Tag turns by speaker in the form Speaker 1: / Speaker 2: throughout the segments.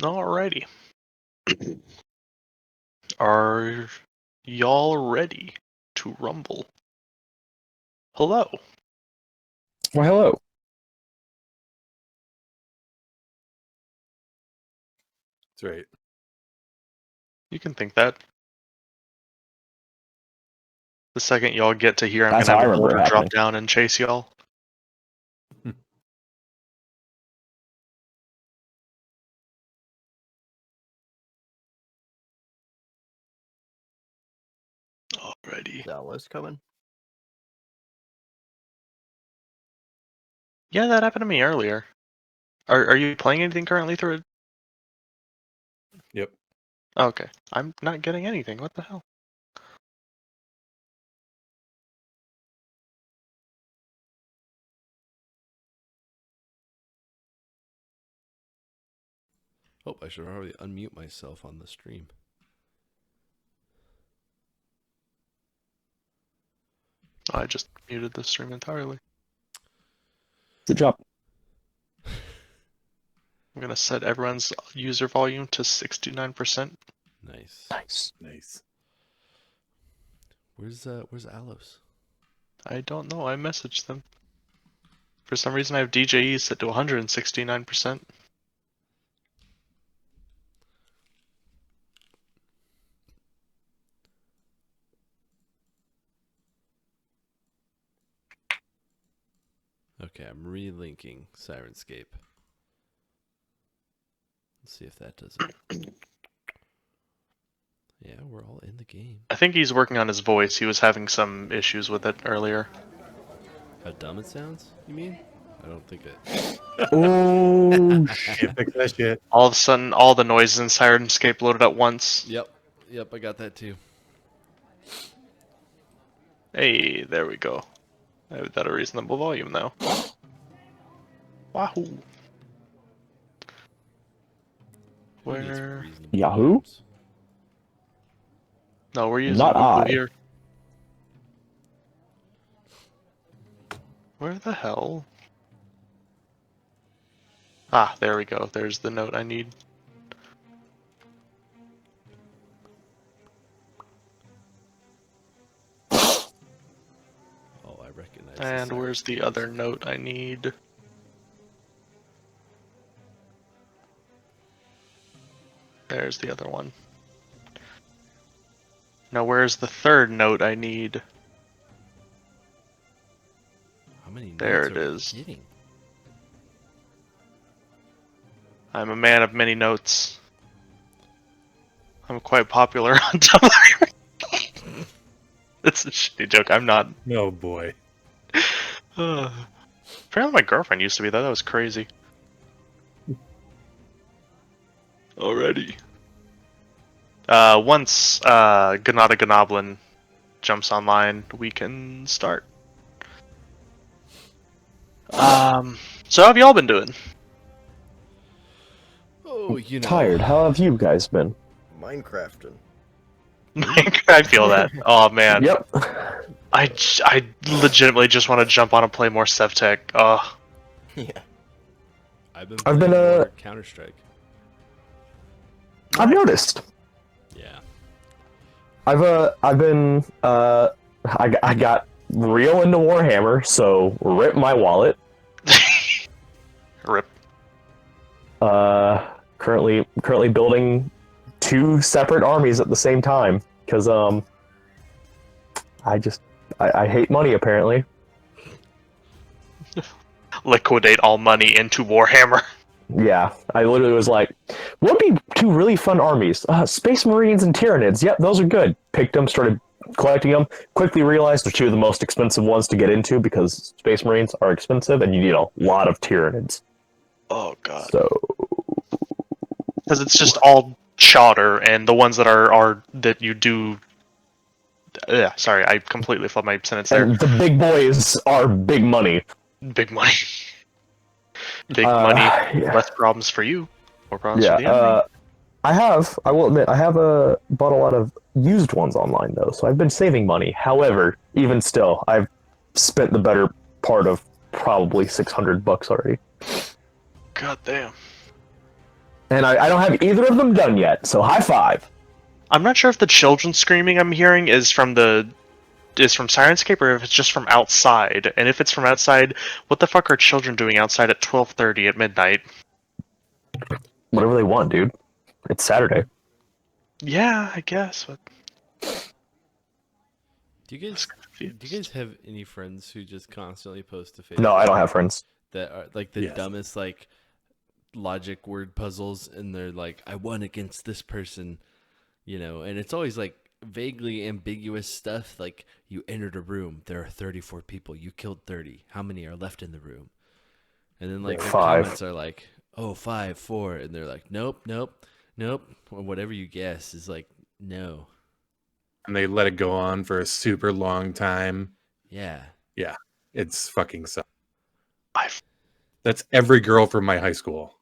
Speaker 1: Alrighty. Are y'all ready to rumble? Hello.
Speaker 2: Well, hello.
Speaker 3: That's right.
Speaker 1: You can think that. The second y'all get to here, I'm
Speaker 2: That's
Speaker 1: gonna
Speaker 2: how
Speaker 1: have
Speaker 2: I
Speaker 1: a
Speaker 2: remember it
Speaker 1: boulder drop
Speaker 2: happening.
Speaker 1: down and chase y'all. Alrighty.
Speaker 4: Dallas coming.
Speaker 1: Yeah, that happened to me earlier. Are you playing anything currently through it?
Speaker 3: Yep.
Speaker 1: Okay. I'm not getting anything. What the hell?
Speaker 5: Oh, I should probably unmute myself on the stream.
Speaker 1: I just muted the stream entirely.
Speaker 2: Good job.
Speaker 1: I'm gonna set everyone's user volume to 69%.
Speaker 5: Nice.
Speaker 2: Nice.
Speaker 3: Nice.
Speaker 5: Where's Alos?
Speaker 1: I don't know. I messaged them. For some reason, I have DJE set to 169%.
Speaker 5: Okay, I'm relinking Sirenscape. Let's see if that does it. Yeah, we're all in the game.
Speaker 1: I think he's working on his voice. He was having some issues with it earlier.
Speaker 5: How dumb it sounds, you mean? I don't think it...
Speaker 2: Oh,
Speaker 3: Can't fix that shit.
Speaker 1: All of a sudden, all the noises in Sirenscape loaded at once.
Speaker 5: Yep, I got that too.
Speaker 1: Hey, there we go. I have that a reasonable volume now. Wahoo!
Speaker 5: Who needs
Speaker 1: Where?
Speaker 5: reasonable
Speaker 2: Yahoo?
Speaker 5: volumes?
Speaker 1: No, we're using
Speaker 2: Not
Speaker 1: Woohoo
Speaker 2: I.
Speaker 1: here. Where the hell? Ah, there we go. There's the note I need.
Speaker 5: Oh, I recognize
Speaker 1: And
Speaker 5: the
Speaker 1: where's the
Speaker 5: Sirenscape
Speaker 1: other
Speaker 5: music.
Speaker 1: note I need? There's the other one. Now where's the third note I need?
Speaker 5: How many notes
Speaker 1: There
Speaker 5: are
Speaker 1: it
Speaker 5: we
Speaker 1: is.
Speaker 5: getting?
Speaker 1: I'm a man of many notes. I'm quite popular on Tumblr. It's a shitty joke. I'm not.
Speaker 3: Oh boy.
Speaker 1: Apparently my girlfriend used to be though. That was crazy. Already. Once Ganada Ganoblin jumps online, we can start. So how have y'all been doing?
Speaker 5: Oh, you know.
Speaker 2: Tired. How have you guys been?
Speaker 4: Minecrafting.
Speaker 1: I feel that. Oh man.
Speaker 2: Yep.
Speaker 1: I legitimately just want to jump on and play more SevTech. Oh.
Speaker 4: Yeah.
Speaker 5: I've been
Speaker 2: I've
Speaker 5: playing
Speaker 2: been,
Speaker 5: more Counter-Strike.
Speaker 2: I've noticed.
Speaker 5: Yeah.
Speaker 2: I got real into Warhammer, so rip my wallet.
Speaker 1: Rip.
Speaker 2: Currently building 2 separate armies at the same time because I hate money apparently.
Speaker 1: Liquidate all money into Warhammer.
Speaker 2: Yeah, I literally was like, what would be 2 really fun armies? Space Marines and Tyranids. Yep, those are good. Picked them, started collecting them. Quickly realized they're 2 of the most expensive ones to get into because Space Marines are expensive and you need a lot of Tyranids.
Speaker 1: Oh god.
Speaker 2: So
Speaker 1: Because it's just all chowder, and the ones that are that you do. Yeah, sorry, I completely flubbed my sentence there.
Speaker 2: and the big boys are big money.
Speaker 1: Big money. Big money,
Speaker 2: yeah.
Speaker 1: less problems for you, more problems for the enemy.
Speaker 2: I will admit, I have bought a lot of used ones online, though, so I've been saving money. However, even still, I've spent the better part of probably $600 already.
Speaker 1: God damn.
Speaker 2: And I don't have either of them done yet, so high five.
Speaker 1: I'm not sure if the children screaming I'm hearing is from Sirenscape or if it's just from outside. And if it's from outside, what the fuck are children doing outside at 12:30 at midnight?
Speaker 2: Whatever they want, dude. It's Saturday.
Speaker 1: Yeah, I guess. But
Speaker 5: Do you guys have any friends who just constantly post to Facebook?
Speaker 2: No, I don't have friends.
Speaker 5: That are like the
Speaker 3: Yes.
Speaker 5: dumbest like logic word puzzles, and they're like, I won against this person, and it's always like vaguely ambiguous stuff, like you entered a room, there are 34 people, you killed 30, how many are left in the room? And then like the
Speaker 2: 5.
Speaker 5: comments are like, oh, 5, 4, and they're like, nope, or whatever you guess is like, no.
Speaker 3: And they let it go on for a super long time.
Speaker 5: Yeah.
Speaker 3: It's fucking sucks.
Speaker 1: I've
Speaker 3: That's every girl from my high school.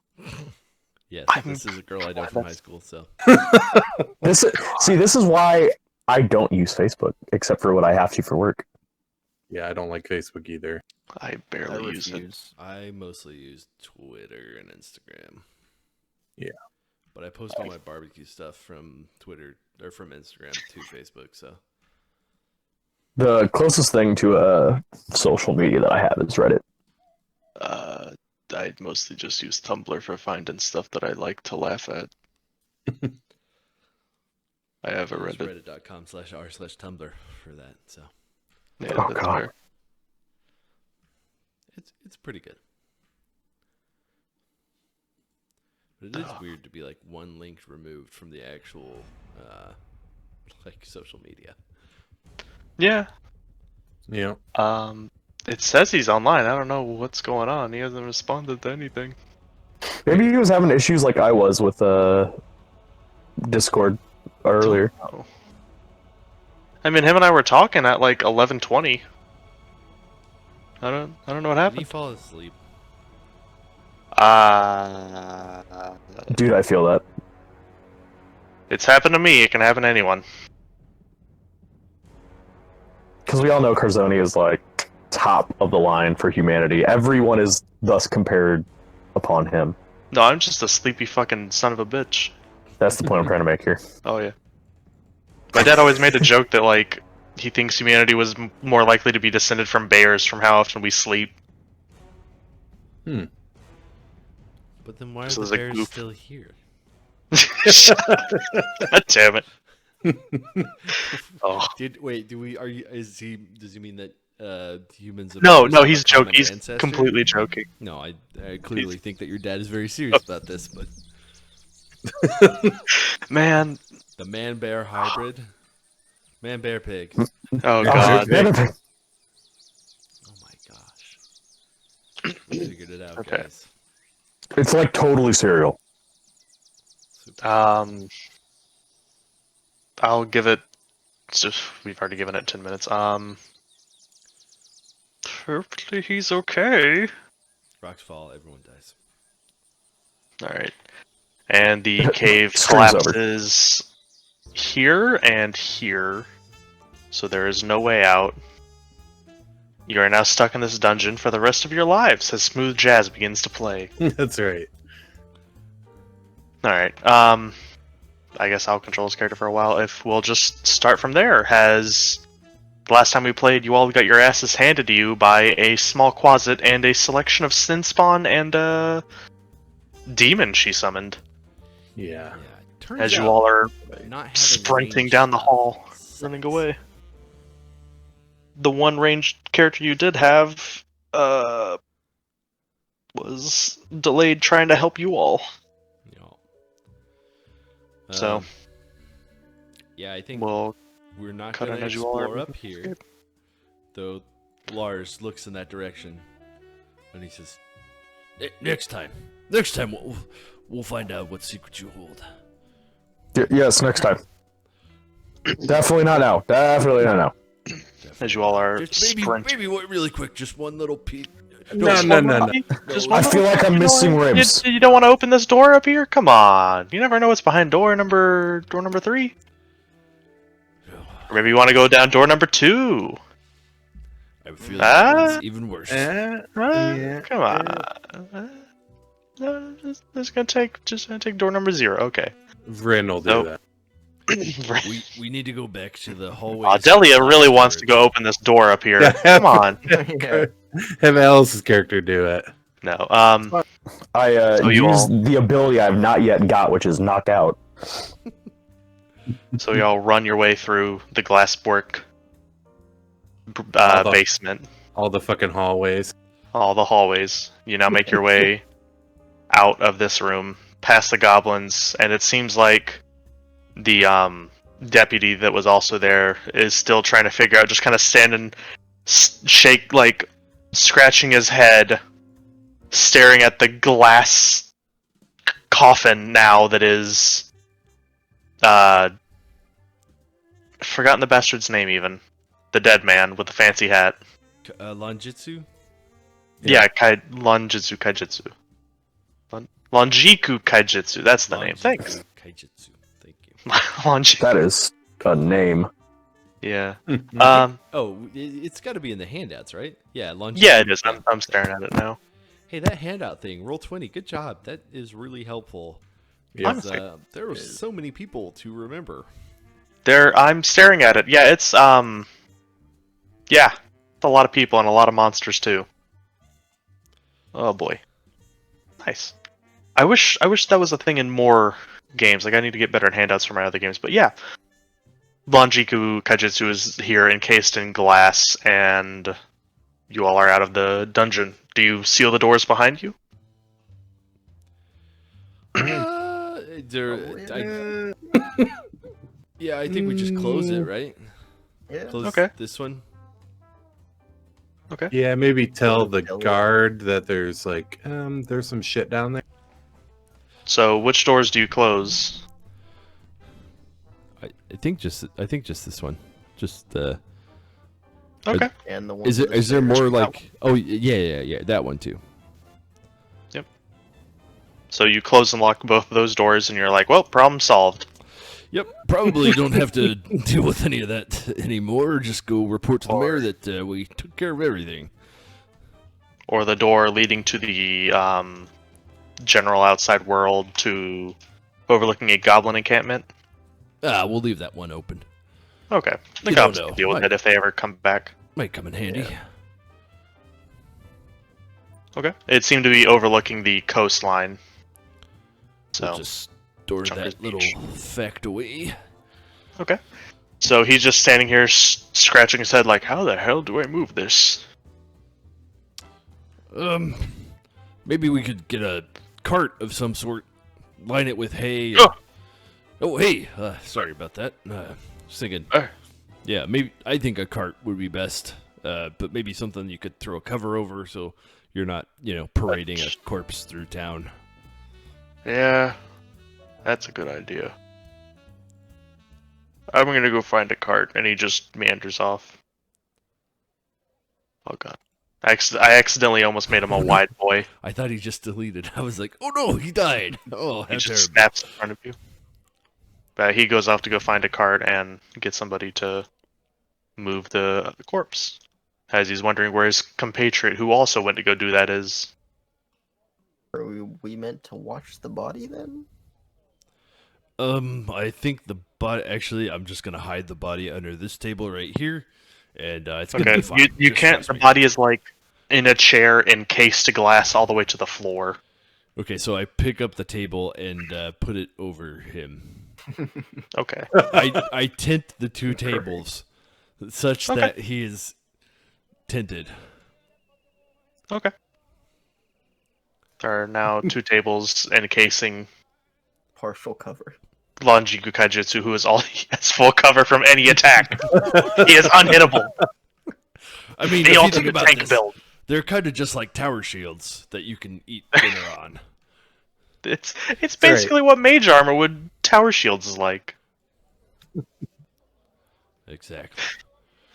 Speaker 5: Yes,
Speaker 1: I'm-
Speaker 5: this is a girl I know from high school, so
Speaker 2: This is why I don't use Facebook, except for what I have to for work.
Speaker 3: Yeah, I don't like Facebook either.
Speaker 1: I
Speaker 4: I
Speaker 1: barely use it.
Speaker 4: refuse.
Speaker 5: I mostly use Twitter and Instagram.
Speaker 3: Yeah.
Speaker 5: But I post all my barbecue stuff from Twitter or from Instagram to Facebook, so
Speaker 2: The closest thing to social media that I have is Reddit.
Speaker 1: I mostly just use Tumblr for finding stuff that I like to laugh at. I have a
Speaker 5: I use
Speaker 1: Reddit.
Speaker 5: reddit.com/r/Tumblr for that, so
Speaker 1: Yeah,
Speaker 2: Oh,
Speaker 1: that's
Speaker 2: God.
Speaker 1: fair.
Speaker 5: it's pretty good. But it is weird to be like one link removed from the actual like social media.
Speaker 1: Yeah.
Speaker 3: You know,
Speaker 1: It says he's online. I don't know what's going on. He hasn't responded to anything.
Speaker 2: Maybe he was having issues like I was with Discord earlier.
Speaker 1: Oh. I mean, him and I were talking at like 11:20. I don't know what
Speaker 5: Did he
Speaker 1: happened.
Speaker 5: fall asleep?
Speaker 2: Dude, I feel that.
Speaker 1: It's happened to me. It can happen to anyone.
Speaker 2: Because we all know Carzoni is like top of the line for humanity. Everyone is thus compared upon him.
Speaker 1: No, I'm just a sleepy fucking son of a bitch.
Speaker 2: That's the point I'm trying to make here.
Speaker 1: Oh yeah. My dad always made a joke that like he thinks humanity was more likely to be descended from bears from how often we sleep.
Speaker 5: But then why are
Speaker 1: This
Speaker 5: the
Speaker 1: is a
Speaker 5: bears
Speaker 1: goof.
Speaker 5: still here?
Speaker 1: God damn it. Oh.
Speaker 5: Does he mean that humans and
Speaker 1: No,
Speaker 5: bears
Speaker 1: no,
Speaker 5: have
Speaker 1: he's
Speaker 5: a common
Speaker 1: joking. He's
Speaker 5: ancestor?
Speaker 1: completely joking.
Speaker 5: No, I clearly think that your dad is very serious about this, but
Speaker 1: Man.
Speaker 5: the man-bear hybrid, man-bear pig.
Speaker 1: Oh
Speaker 3: Yeah,
Speaker 1: god.
Speaker 3: okay.
Speaker 5: Oh my gosh. We figured it out,
Speaker 1: Okay.
Speaker 5: guys.
Speaker 2: It's like totally cereal.
Speaker 5: Super.
Speaker 1: I'll give it. We've already given it 10 minutes. Hopefully he's okay.
Speaker 5: Rocks fall, everyone dies.
Speaker 1: All right. And the cave
Speaker 2: Stream's over.
Speaker 1: collapses here and here, so there is no way out. You are now stuck in this dungeon for the rest of your lives as smooth jazz begins to play.
Speaker 3: that's right.
Speaker 1: All right. I guess I'll control his character for a while. If we'll just start from there. Has the last time we played, you all got your asses handed to you by a small closet and a selection of sin spawn and a demon she summoned.
Speaker 3: Yeah.
Speaker 5: Yeah. It turns
Speaker 1: As you
Speaker 5: out
Speaker 1: all are
Speaker 5: not having
Speaker 1: sprinting
Speaker 5: range
Speaker 1: down the
Speaker 5: stuff
Speaker 1: hall,
Speaker 5: sucks.
Speaker 1: running away. The one ranged character you did have was delayed trying to help you all.
Speaker 5: Yeah.
Speaker 1: So
Speaker 5: yeah, I think
Speaker 1: we'll
Speaker 5: we're not
Speaker 1: cut
Speaker 5: going
Speaker 1: in
Speaker 5: to
Speaker 1: as you all are
Speaker 5: explore up
Speaker 1: moving
Speaker 5: here.
Speaker 1: escape.
Speaker 5: Though Lars looks in that direction and he says, Next time we'll find out what secret you hold."
Speaker 2: Yes, next time. Definitely not now. Definitely not now.
Speaker 1: As you all are
Speaker 5: Just
Speaker 1: sprinting.
Speaker 5: maybe really quick, just one little peek.
Speaker 3: No.
Speaker 1: Just
Speaker 2: I feel like I'm missing ribs.
Speaker 1: You don't want to open this door up here? Come on. You never know what's behind door number 3. Or maybe you want to go down door number 2.
Speaker 5: I feel
Speaker 1: Ah?
Speaker 5: it's even worse.
Speaker 3: Yeah.
Speaker 1: Come on. Just gonna take door number 0. Okay.
Speaker 3: Vryn will do
Speaker 1: Nope.
Speaker 3: that.
Speaker 5: We need to go back to the hallway.
Speaker 1: Delia really wants to go open this door up here.
Speaker 3: Yeah,
Speaker 1: Come on.
Speaker 4: Yeah.
Speaker 3: Have Alice's character do it.
Speaker 1: No.
Speaker 2: I
Speaker 1: So you
Speaker 2: use
Speaker 1: all-
Speaker 2: the ability I've not yet got, which is knock out.
Speaker 1: So y'all run your way through the glasswork
Speaker 3: All the-
Speaker 1: basement,
Speaker 3: All the fucking hallways.
Speaker 1: all the hallways. You now make your way out of this room, past the goblins, and it seems like the deputy that was also there is still trying to figure out, just kind of standing, scratching his head, staring at the glass coffin now that is forgotten the bastard's name even. The dead man with the fancy hat.
Speaker 5: Lonjitsu?
Speaker 1: Yeah, Lonjitsu Kaijitsu. Lonjiku Kaijitsu, that's the name. Thanks.
Speaker 5: Kaijitsu. Thank you.
Speaker 1: Lonjiku.
Speaker 2: That is a name.
Speaker 1: Yeah.
Speaker 5: Oh, it's got to be in the handouts, right? Yeah, Lonjitsu.
Speaker 1: Yeah, it is. I'm staring at it now.
Speaker 5: Hey, that handout thing, roll 20. Good job. That is really helpful.
Speaker 3: Yeah.
Speaker 5: Because, there were so many people to remember.
Speaker 1: I'm staring at it. Yeah, it's yeah, it's a lot of people and a lot of monsters too. Oh boy, nice. I wish that was a thing in more games. Like I need to get better at handouts for my other games. But yeah, Banjiku Kaijitsu is here, encased in glass, and you all are out of the dungeon. Do you seal the doors behind you?
Speaker 5: Yeah, I think we just close it, right?
Speaker 4: Yeah.
Speaker 5: Close
Speaker 1: Okay.
Speaker 5: this one.
Speaker 1: Okay.
Speaker 3: Yeah, maybe tell the
Speaker 4: Tell it.
Speaker 3: guard that there's like there's some shit down there.
Speaker 1: So which doors do you close?
Speaker 5: I think just this one. Just
Speaker 1: Okay.
Speaker 4: And the one
Speaker 5: is
Speaker 4: with the
Speaker 5: there more
Speaker 4: stairs.
Speaker 5: like? Oh yeah, that one too.
Speaker 1: So you close and lock both of those doors, and you're like, well, problem solved.
Speaker 5: Yep, probably don't have to deal with any of that anymore. Just go report to the mayor that we took care of everything.
Speaker 1: Or the door leading to the general outside world to overlooking a goblin encampment.
Speaker 5: We'll leave that one open.
Speaker 1: Okay. The
Speaker 5: You don't
Speaker 1: goblins
Speaker 5: know.
Speaker 1: can deal with
Speaker 5: Might-
Speaker 1: it if they ever come back.
Speaker 5: Might come in handy.
Speaker 4: Yeah.
Speaker 1: Okay. It seemed to be overlooking the coastline. So,
Speaker 5: We'll just store
Speaker 1: Junker's
Speaker 5: that little
Speaker 1: Beach.
Speaker 5: fact away.
Speaker 1: okay. So he's just standing here scratching his head like, how the hell do I move this?
Speaker 5: Maybe we could get a cart of some sort, line it with hay.
Speaker 1: Oh.
Speaker 5: Oh, hey, sorry about that. Just thinking,
Speaker 1: Uh.
Speaker 5: yeah, maybe I think a cart would be best, but maybe something you could throw a cover over so you're not, parading a corpse through town.
Speaker 1: Yeah. That's a good idea. I'm gonna go find a cart, and he just meanders off. Oh god. I accidentally almost made him a wide boy.
Speaker 5: I thought he just deleted. I was like, oh no, he died. Oh, how
Speaker 1: He just
Speaker 5: terrible.
Speaker 1: snaps in front of you. But he goes off to go find a cart and get somebody to move the corpse. As he's wondering where his compatriot, who also went to go do that, is.
Speaker 4: Are we meant to watch the body then?
Speaker 5: I think the body. Actually, I'm just gonna hide the body under this table right here, and it's gonna
Speaker 1: Okay,
Speaker 5: be fine.
Speaker 1: you
Speaker 5: Just
Speaker 1: can't.
Speaker 5: trust
Speaker 1: The
Speaker 5: me.
Speaker 1: body is like in a chair encased to glass all the way to the floor.
Speaker 5: Okay, so I pick up the table and put it over him.
Speaker 1: Okay.
Speaker 5: I tint the two tables such
Speaker 1: Okay.
Speaker 5: that he is tinted.
Speaker 1: Okay. There are now two tables encasing
Speaker 4: Partial cover.
Speaker 1: Lonjiku Kaijitsu, who is all he has full cover from any attack. He is unhittable.
Speaker 5: I mean,
Speaker 1: The
Speaker 5: if you think
Speaker 1: ultimate
Speaker 5: about
Speaker 1: tank
Speaker 5: this,
Speaker 1: build.
Speaker 5: they're kind of just like tower shields that you can eat dinner on.
Speaker 1: It's
Speaker 3: right.
Speaker 1: basically what mage armor would tower shields is like.
Speaker 5: Exactly.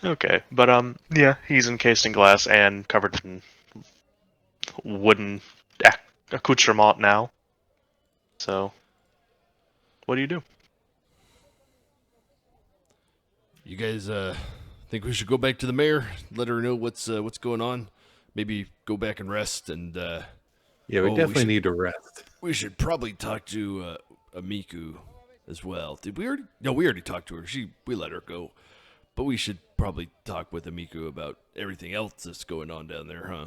Speaker 1: Okay, but yeah, he's encased in glass and covered in wooden accoutrement now. So, what do you do?
Speaker 5: You guys think we should go back to the mayor, let her know what's going on? Maybe go back and rest and
Speaker 3: Yeah, we
Speaker 5: Oh, we
Speaker 3: definitely
Speaker 5: should-
Speaker 3: need to rest.
Speaker 5: We should probably talk to Amiku as well. Did we already? No, we already talked to her. We let her go. But we should probably talk with Amiku about everything else that's going on down there, huh?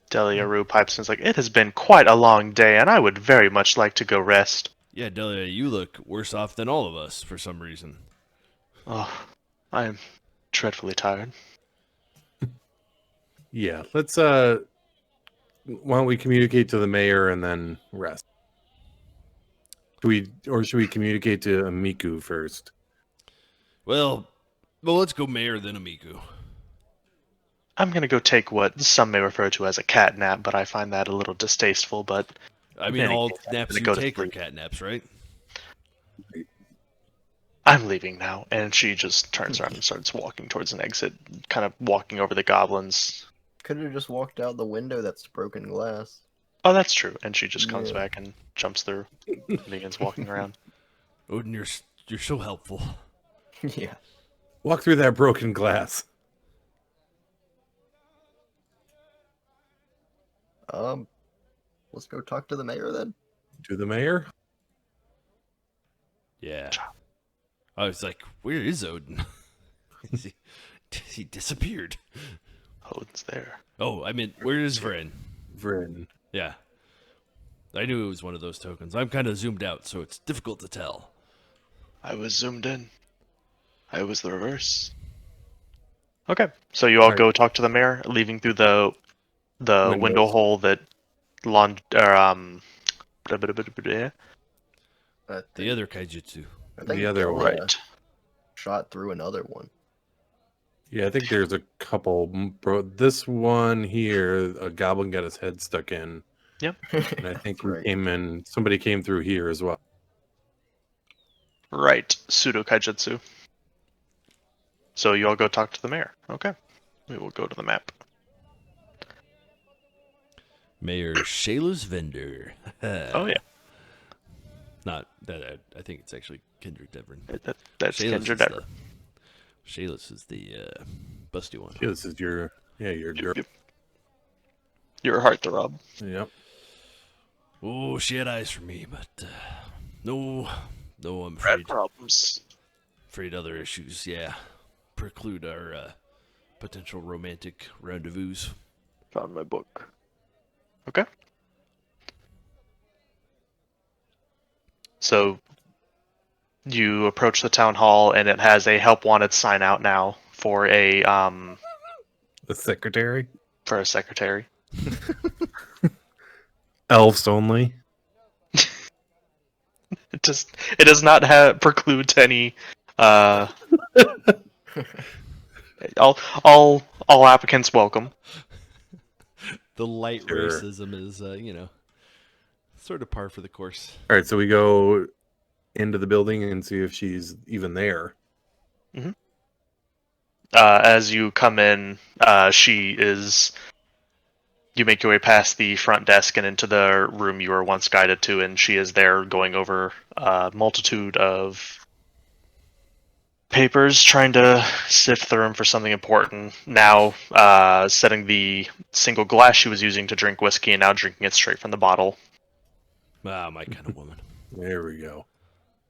Speaker 1: Deliaru pipes in and is like, it has been quite a long day, and I would very much like to go rest.
Speaker 5: Yeah, Delia, you look worse off than all of us for some reason.
Speaker 1: Oh, I am dreadfully tired.
Speaker 3: Yeah, let's why don't we communicate to the mayor and then rest? Should we communicate to Amiku first?
Speaker 5: Well, let's go mayor then Amiku.
Speaker 1: I'm gonna go take what some may refer to as a cat nap, but I find that a little distasteful, but
Speaker 5: I mean,
Speaker 1: any
Speaker 5: all
Speaker 1: case, I'm
Speaker 5: naps
Speaker 1: gonna
Speaker 5: you
Speaker 1: go to
Speaker 5: take are
Speaker 1: sleep.
Speaker 5: cat naps, right?
Speaker 1: I'm leaving now. And she just turns around and starts walking towards an exit, kind of walking over the goblins.
Speaker 4: Could have just walked out the window that's broken glass.
Speaker 1: Oh, that's true. And she just comes
Speaker 4: Yeah.
Speaker 1: back and jumps through and begins walking around.
Speaker 5: Odin, you're so helpful.
Speaker 4: Yeah.
Speaker 3: Walk through that broken glass.
Speaker 4: Let's go talk to the mayor then.
Speaker 3: To the mayor?
Speaker 5: Yeah. I was like, where is Odin? he disappeared.
Speaker 1: Odin's there.
Speaker 5: Oh, I meant, where is Vren?
Speaker 3: Vrin.
Speaker 5: Yeah. I knew it was one of those tokens. I'm kind of zoomed out, so it's difficult to tell.
Speaker 1: I was zoomed in. I was the reverse. Okay, so you all
Speaker 3: Alright.
Speaker 1: go talk to the mayor, leaving through the
Speaker 3: Windows.
Speaker 1: window hole that blah, blah, blah, blah, blah, blah.
Speaker 5: The other kaijutsu.
Speaker 4: I think
Speaker 3: the other
Speaker 4: Delia
Speaker 3: one.
Speaker 1: Right.
Speaker 4: shot through another one.
Speaker 3: Yeah, I think there's a couple. Bro, this one here, a goblin got his head stuck in, and I think
Speaker 4: Right.
Speaker 3: somebody came through here as well.
Speaker 1: Right. Pseudo kaijutsu. So you all go talk to the mayor. Okay. We will go to the map.
Speaker 5: Mayor Shayla's vendor.
Speaker 1: Oh yeah.
Speaker 5: Not that. I think it's actually Kendrick Devon.
Speaker 1: That's Kendra Dever.
Speaker 5: Shayla's is the busty one.
Speaker 3: Yeah, this is your girl.
Speaker 1: Yep. Your heartthrob.
Speaker 3: Yep.
Speaker 5: Oh, she had eyes for me, but no, I'm
Speaker 1: Rat
Speaker 5: afraid.
Speaker 1: problems.
Speaker 5: Afraid other issues, yeah, preclude our potential romantic rendezvous.
Speaker 1: Found my book. Okay. So you approach the town hall, and it has a help wanted sign out now for a
Speaker 3: The secretary.
Speaker 1: secretary.
Speaker 3: Elves only.
Speaker 1: It does not preclude any all applicants welcome.
Speaker 5: The light
Speaker 3: Sure.
Speaker 5: racism is, sort of par for the course.
Speaker 3: All right, so we go into the building and see if she's even there.
Speaker 1: As you come in, she is. You make your way past the front desk and into the room you were once guided to, and she is there going over a multitude of papers, trying to sift through them for something important. Now, setting the single glass she was using to drink whiskey and now drinking it straight from the bottle.
Speaker 5: Ah, my kind of woman.
Speaker 3: There we go.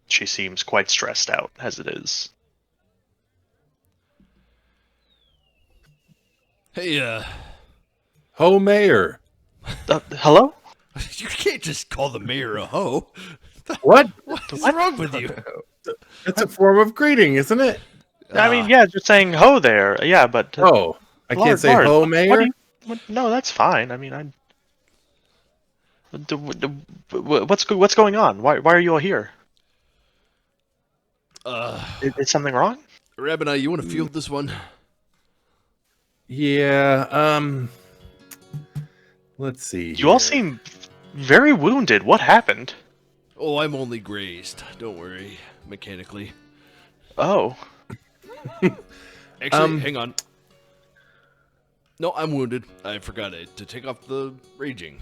Speaker 1: She seems quite stressed out, as it is.
Speaker 5: Hey,
Speaker 3: Ho, mayor.
Speaker 1: Hello?
Speaker 5: you can't just call the mayor a hoe.
Speaker 3: What?
Speaker 5: What's wrong with you?
Speaker 3: That's a form of greeting, isn't it?
Speaker 1: I mean, yeah, just saying ho there. Yeah, but...
Speaker 3: Oh, I can't say
Speaker 1: Lard,
Speaker 3: ho,
Speaker 1: what
Speaker 3: mayor.
Speaker 1: no, that's fine. I mean, what's going on? Why are you all here? Is something wrong?
Speaker 5: Rabbi, you want to field this one?
Speaker 3: Yeah. Let's see.
Speaker 1: You all
Speaker 3: here.
Speaker 1: seem very wounded. What happened?
Speaker 5: Oh, I'm only grazed. Don't worry, mechanically.
Speaker 1: Oh,
Speaker 5: Actually, hang on. No, I'm wounded. I forgot it to take off the raging.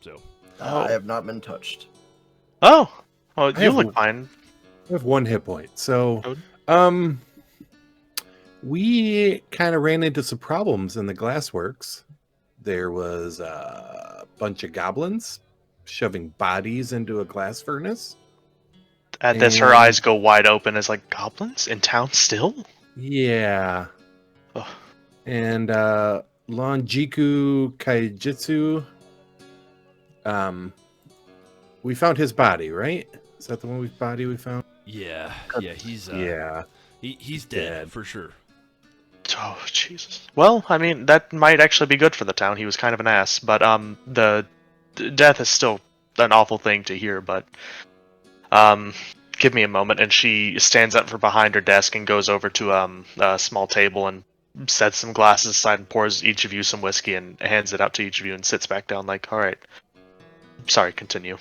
Speaker 5: So,
Speaker 4: I have not been touched.
Speaker 1: oh, well,
Speaker 3: I
Speaker 1: you
Speaker 3: have
Speaker 1: look
Speaker 3: one.
Speaker 1: fine.
Speaker 3: I have 1 hit point. So,
Speaker 1: Oh.
Speaker 3: we kind of ran into some problems in the glassworks. There was bunch of goblins shoving bodies into a glass furnace.
Speaker 1: At this, her
Speaker 3: And-
Speaker 1: eyes go wide open. As like, goblins in town still?
Speaker 3: Yeah.
Speaker 1: Ugh.
Speaker 3: And Lonjiku Kaijitsu. We found his body, right? Is that the body we found?
Speaker 5: Yeah, he's
Speaker 3: Yeah.
Speaker 5: he's dead,
Speaker 3: Dead.
Speaker 5: for sure.
Speaker 1: Oh, Jesus. Well, I mean, that might actually be good for the town. He was kind of an ass, but the death is still an awful thing to hear. But give me a moment, and she stands up from behind her desk and goes over to a small table and sets some glasses aside and pours each of you some whiskey and hands it out to each of you and sits back down like, all right. Sorry, continue.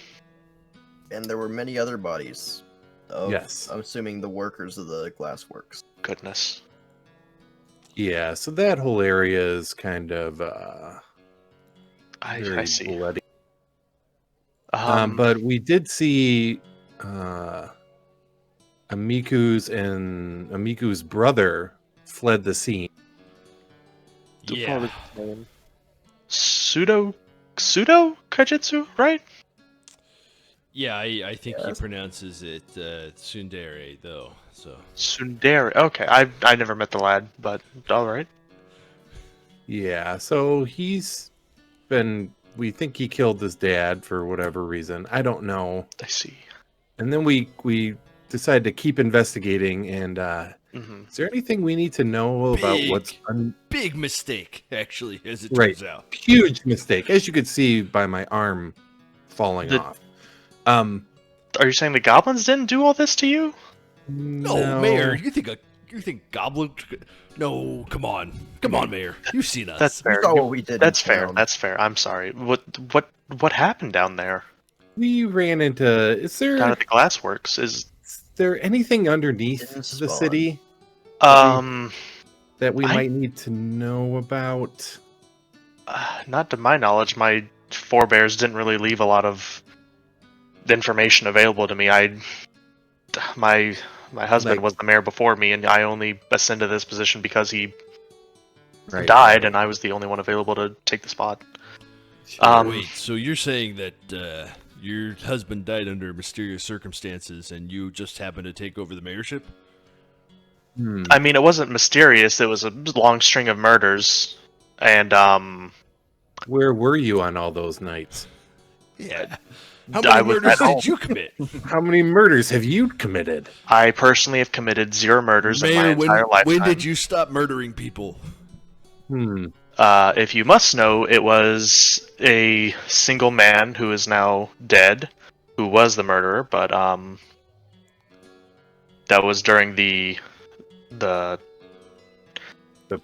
Speaker 4: And there were many other bodies. Of,
Speaker 3: Yes.
Speaker 4: I'm assuming the workers of the glassworks.
Speaker 1: Goodness.
Speaker 3: Yeah, so that whole area is kind of
Speaker 1: I
Speaker 3: very
Speaker 1: see.
Speaker 3: bloody.
Speaker 1: Um,
Speaker 3: But we did see Amiku's brother fled the scene.
Speaker 5: Yeah,
Speaker 1: Pseudo Kajitsu, right?
Speaker 5: yeah. I think he
Speaker 4: Yes.
Speaker 5: pronounces it tsundere though. So
Speaker 1: Sundari. Okay, I never met the lad, but all right.
Speaker 3: Yeah, so he's been. We think he killed his dad for whatever reason. I don't know.
Speaker 1: I see.
Speaker 3: And then we decided to keep investigating. And
Speaker 1: Hmm.
Speaker 3: is there anything we need to know about what's
Speaker 5: big mistake, actually, as it
Speaker 3: Right.
Speaker 5: turns out.
Speaker 3: huge mistake, as you could see by my arm falling off.
Speaker 1: Are you saying the goblins didn't do all this to you?
Speaker 5: No, Mayor, you think goblin? No, come on, Mayor. You've seen us.
Speaker 1: That's fair.
Speaker 4: You saw what we did.
Speaker 1: That's
Speaker 4: in
Speaker 1: fair.
Speaker 4: town.
Speaker 1: That's fair. I'm sorry. What happened down there?
Speaker 3: We ran into. Is
Speaker 1: Down
Speaker 3: there
Speaker 1: at the glassworks? Is
Speaker 3: anything underneath
Speaker 4: Didn't
Speaker 3: the
Speaker 4: spawn.
Speaker 3: city
Speaker 1: um
Speaker 3: that we
Speaker 1: I-
Speaker 3: might need to know about?
Speaker 1: not to my knowledge, my forebears didn't really leave a lot of information available to me. My husband
Speaker 3: Like-
Speaker 1: was the mayor before me, and I only ascended this position because he
Speaker 3: Right.
Speaker 1: died, and I was the only one available to take the spot.
Speaker 3: Sure.
Speaker 5: Wait, so you're saying that your husband died under mysterious circumstances, and you just happened to take over the mayorship?
Speaker 3: Hmm.
Speaker 1: I mean, it wasn't mysterious. It was a long string of murders, and
Speaker 3: Where were you on all those nights?
Speaker 5: Yeah. How
Speaker 1: I
Speaker 5: many
Speaker 1: was
Speaker 5: murders
Speaker 1: at home.
Speaker 5: did you commit?
Speaker 3: How many murders have you committed?
Speaker 1: I personally have committed 0 murders in my
Speaker 5: Mayor,
Speaker 1: entire lifetime.
Speaker 5: when did you stop murdering people?
Speaker 1: If you must know, it was a single man who is now dead, who was the murderer, but that was during the
Speaker 3: The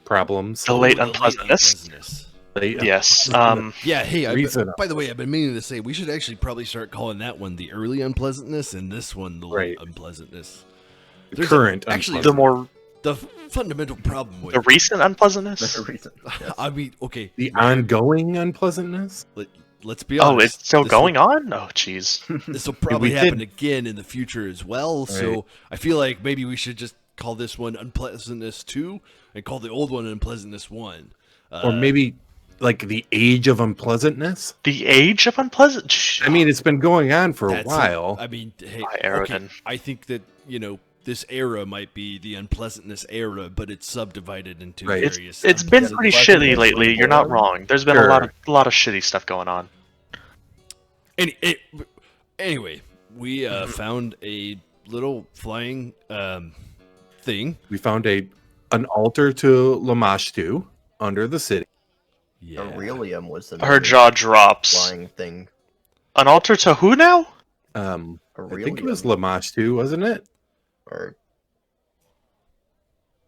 Speaker 3: problems.
Speaker 1: The late
Speaker 5: Oh,
Speaker 1: unpleasantness.
Speaker 3: Late-
Speaker 1: Yes.
Speaker 5: Yeah, hey,
Speaker 3: Reason.
Speaker 5: by the way, I've been meaning to say we should actually probably start calling that one the early unpleasantness and this one the late
Speaker 3: Right.
Speaker 5: unpleasantness.
Speaker 3: the
Speaker 5: There's
Speaker 3: current.
Speaker 5: actually
Speaker 1: the more
Speaker 5: The fundamental problem with
Speaker 1: the recent unpleasantness.
Speaker 4: That's a reason. Yes.
Speaker 5: I mean, okay,
Speaker 3: the ongoing unpleasantness.
Speaker 5: let's be
Speaker 1: Oh,
Speaker 5: honest.
Speaker 1: it's still going on. Oh, jeez.
Speaker 5: This will probably
Speaker 3: we
Speaker 5: happen
Speaker 3: did-
Speaker 5: again in the future as well. So
Speaker 3: Right.
Speaker 5: I feel like maybe we should just call this one Unpleasantness 2 and call the old one Unpleasantness 1.
Speaker 3: Or maybe like the age of unpleasantness.
Speaker 1: The age of unpleasant. Shh.
Speaker 3: I mean, it's been going on for a
Speaker 5: That's
Speaker 3: while.
Speaker 5: I mean, hey,
Speaker 1: Why,
Speaker 5: okay,
Speaker 1: Aragon?
Speaker 5: I think that, this era might be the unpleasantness era, but it's subdivided into
Speaker 3: Right.
Speaker 5: various.
Speaker 1: It's been
Speaker 5: unpleasant-
Speaker 1: pretty
Speaker 4: Unpleasant
Speaker 1: shitty
Speaker 4: is
Speaker 1: lately. You're not wrong. There's been
Speaker 3: Sure.
Speaker 1: a lot of shitty stuff going on.
Speaker 5: Anyway, we found a little flying thing.
Speaker 3: We found an altar to Lamashtu under the city.
Speaker 5: Yeah.
Speaker 4: Aurelium was the
Speaker 1: Her
Speaker 4: name
Speaker 1: jaw
Speaker 4: of the
Speaker 1: drops.
Speaker 4: flying thing.
Speaker 1: An altar to who now?
Speaker 3: I
Speaker 4: Aurelium.
Speaker 3: think it was Lamashtu, wasn't it?
Speaker 4: Or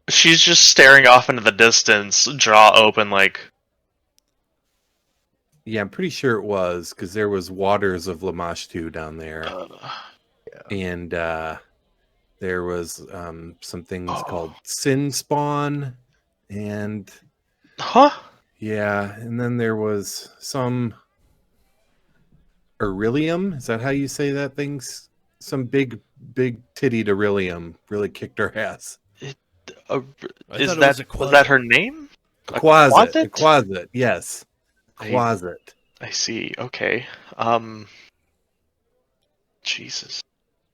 Speaker 1: She's just staring off into the distance, jaw open, like.
Speaker 3: Yeah, I'm pretty sure it was because there was waters of Lamashtu down there, and there was some things called Sin Spawn, and
Speaker 1: Huh?
Speaker 3: yeah, and then there was some Aurelium. Is that how you say that? Things some big tittied Aurelium really kicked her ass.
Speaker 1: Uh,
Speaker 5: I
Speaker 1: is
Speaker 5: thought it
Speaker 1: that
Speaker 5: was a
Speaker 1: was that her name?
Speaker 3: Quasit,
Speaker 1: Quasit?
Speaker 3: Quasit, yes, Quasit.
Speaker 1: I see. Okay. Jesus.